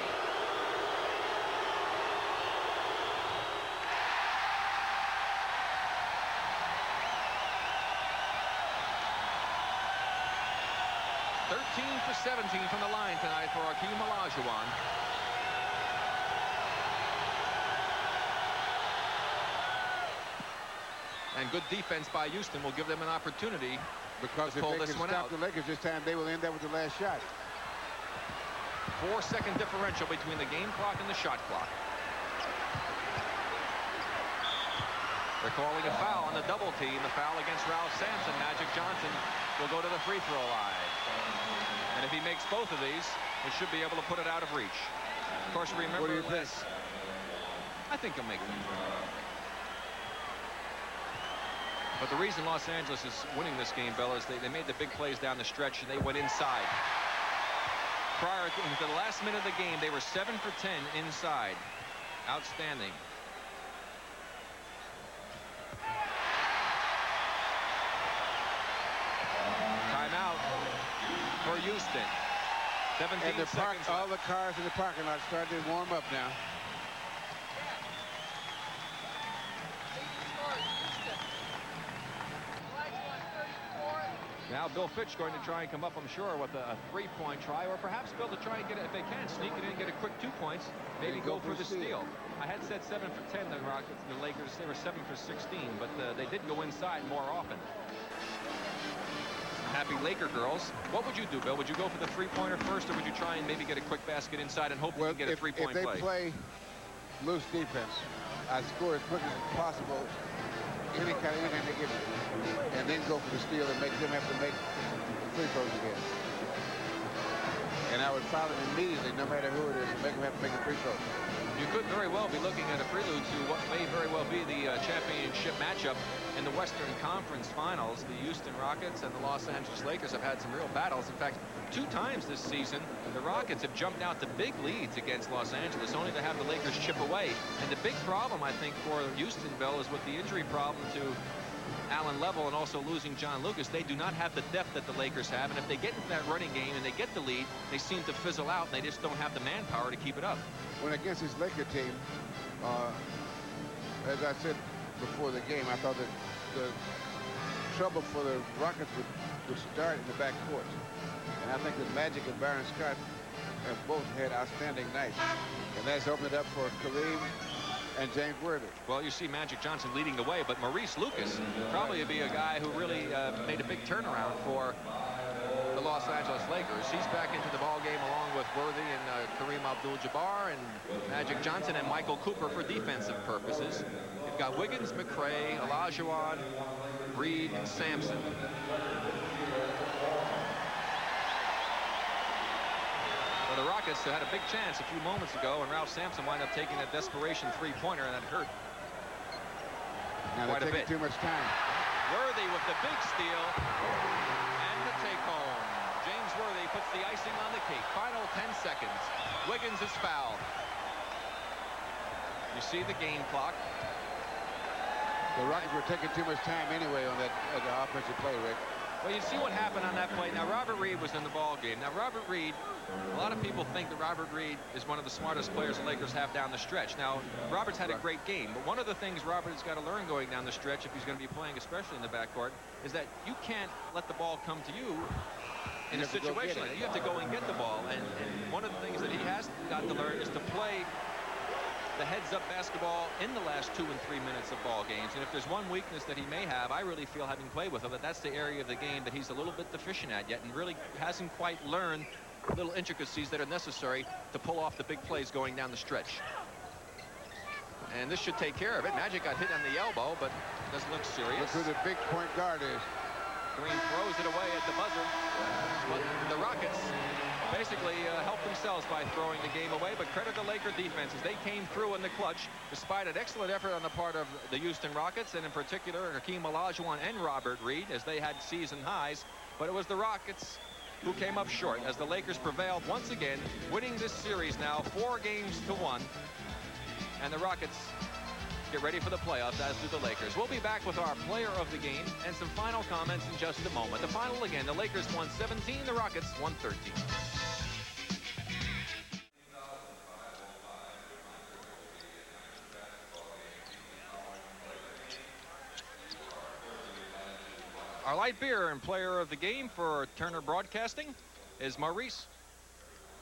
13 for 17 from the line tonight for Hakeem Olajuwon. And good defense by Houston will give them an opportunity Because to if pull they this can one stop out. the Lakers this time, they will end up with the last shot. 4-second differential between the game clock and the shot clock. They're calling a foul on the double team. The foul against Ralph Sampson. Magic Johnson will go to the free throw line. And if he makes both of these, he should be able to put it out of reach. Of course, remember What do you think? I think he'll make them. But the reason Los Angeles is winning this game, Bill, is they made the big plays down the stretch and they went inside. Prior to the last minute of the game, they were 7 for 10 inside. Outstanding. Timeout for Houston. 17 And seconds all left. the cars in the parking lot started to warm up now. Now Bill Fitch going to try and come up, I'm sure, with a three-point try, or perhaps Bill to try and get it, if they can, sneak it in and get a quick 2 points, maybe go for the steal. I had said 7 for 10, the Rockets, the Lakers, they were 7 for 16, but they did go inside more often. Happy Laker girls. What would you do, Bill? Would you go for the three-pointer first, or would you try and maybe get a quick basket inside and hope you can get a three-point play? If they play loose defense, I score as quick as possible, anything they give me, and then go for the steal and make them have to make free throws again. And I would foul them immediately, no matter who it is, and make them have to make a free throw. You could very well be looking at a prelude to what may very well be the championship matchup in the Western Conference Finals. The Houston Rockets and the Los Angeles Lakers have had some real battles. In fact, 2 times this season, the Rockets have jumped out to big leads against Los Angeles, only to have the Lakers chip away. And the big problem, I think, for Houston, Bill, is with the injury problem to Allen Level and also losing John Lucas. They do not have the depth that the Lakers have, and if they get into that running game and they get the lead, they seem to fizzle out, and they just don't have the manpower to keep it up. When against this Laker team, as I said before the game, I thought that the trouble for the Rockets would start in the backcourt. And I think that Magic and Byron Scott have both had outstanding nights. And that's opened it up for Kareem and James Worthy. Well, you see Magic Johnson leading the way, but Maurice Lucas probably would be a guy who really made a big turnaround for the Los Angeles Lakers. He's back into the ball game along with Worthy and Kareem Abdul-Jabbar and Magic Johnson and Michael Cooper for defensive purposes. You've got Wiggins, McRae, Olajuwon, Reed, and Sampson. The Rockets had a big chance a few moments ago, and Ralph Sampson wound up taking that desperation three-pointer, and that hurt Now quite they're a bit. taking too much time. Worthy with the big steal and the take home. James Worthy puts the icing on the cake. Final 10 seconds. Wiggins is fouled. You see the game clock. The Rockets were taking too much time anyway on that the offensive play, Rick. Well, you see what happened on that play. Now, Robert Reed was in the ball game. Now, Robert Reed, a lot of people think that Robert Reed is one of the smartest players the Lakers have down the stretch. Now, Robert's had a great game, but one of the things Robert's got to learn going down the stretch, if he's going to be playing, especially in the backcourt, is that you can't let the ball come to you in a situation like that. You have to go and get the ball. And one of the things that he has got to learn is to play the heads-up basketball in the last 2 and 3 minutes of ball games. And if there's one weakness that he may have, I really feel, having played with him, that that's the area of the game that he's a little bit deficient at yet and really hasn't quite learned little intricacies that are necessary to pull off the big plays going down the stretch. And this should take care of it. Magic got hit on the elbow, but doesn't look serious. Look who the big point guard is. Green throws it away at the buzzer. But the Rockets basically helped themselves by throwing the game away, but credit the Laker defense as they came through in the clutch despite an excellent effort on the part of the Houston Rockets, and in particular Hakeem Olajuwon and Robert Reed, as they had season highs. But it was the Rockets who came up short as the Lakers prevailed once again, winning this series now 4-1, and the Rockets get ready for the playoffs, as do the Lakers. We'll be back with our player of the game and some final comments in just a moment. The final again, the Lakers won 17, the Rockets won 13. Our light beer and player of the game for Turner Broadcasting, is Maurice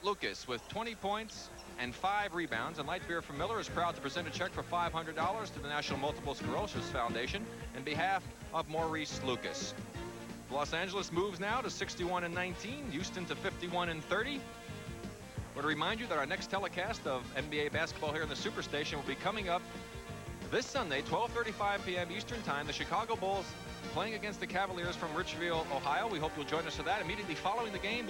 Lucas with 20 points and 5 rebounds. And Light Beer from Miller is proud to present a check for $500 to the National Multiple Sclerosis Foundation in behalf of Maurice Lucas. Los Angeles moves now to 61-19, Houston to 51-30. I want to remind you that our next telecast of NBA basketball here in the Superstation will be coming up this Sunday, 12:35 p.m. Eastern Time. The Chicago Bulls playing against the Cavaliers from Richfield, Ohio. We hope you'll join us for that. Immediately following the game,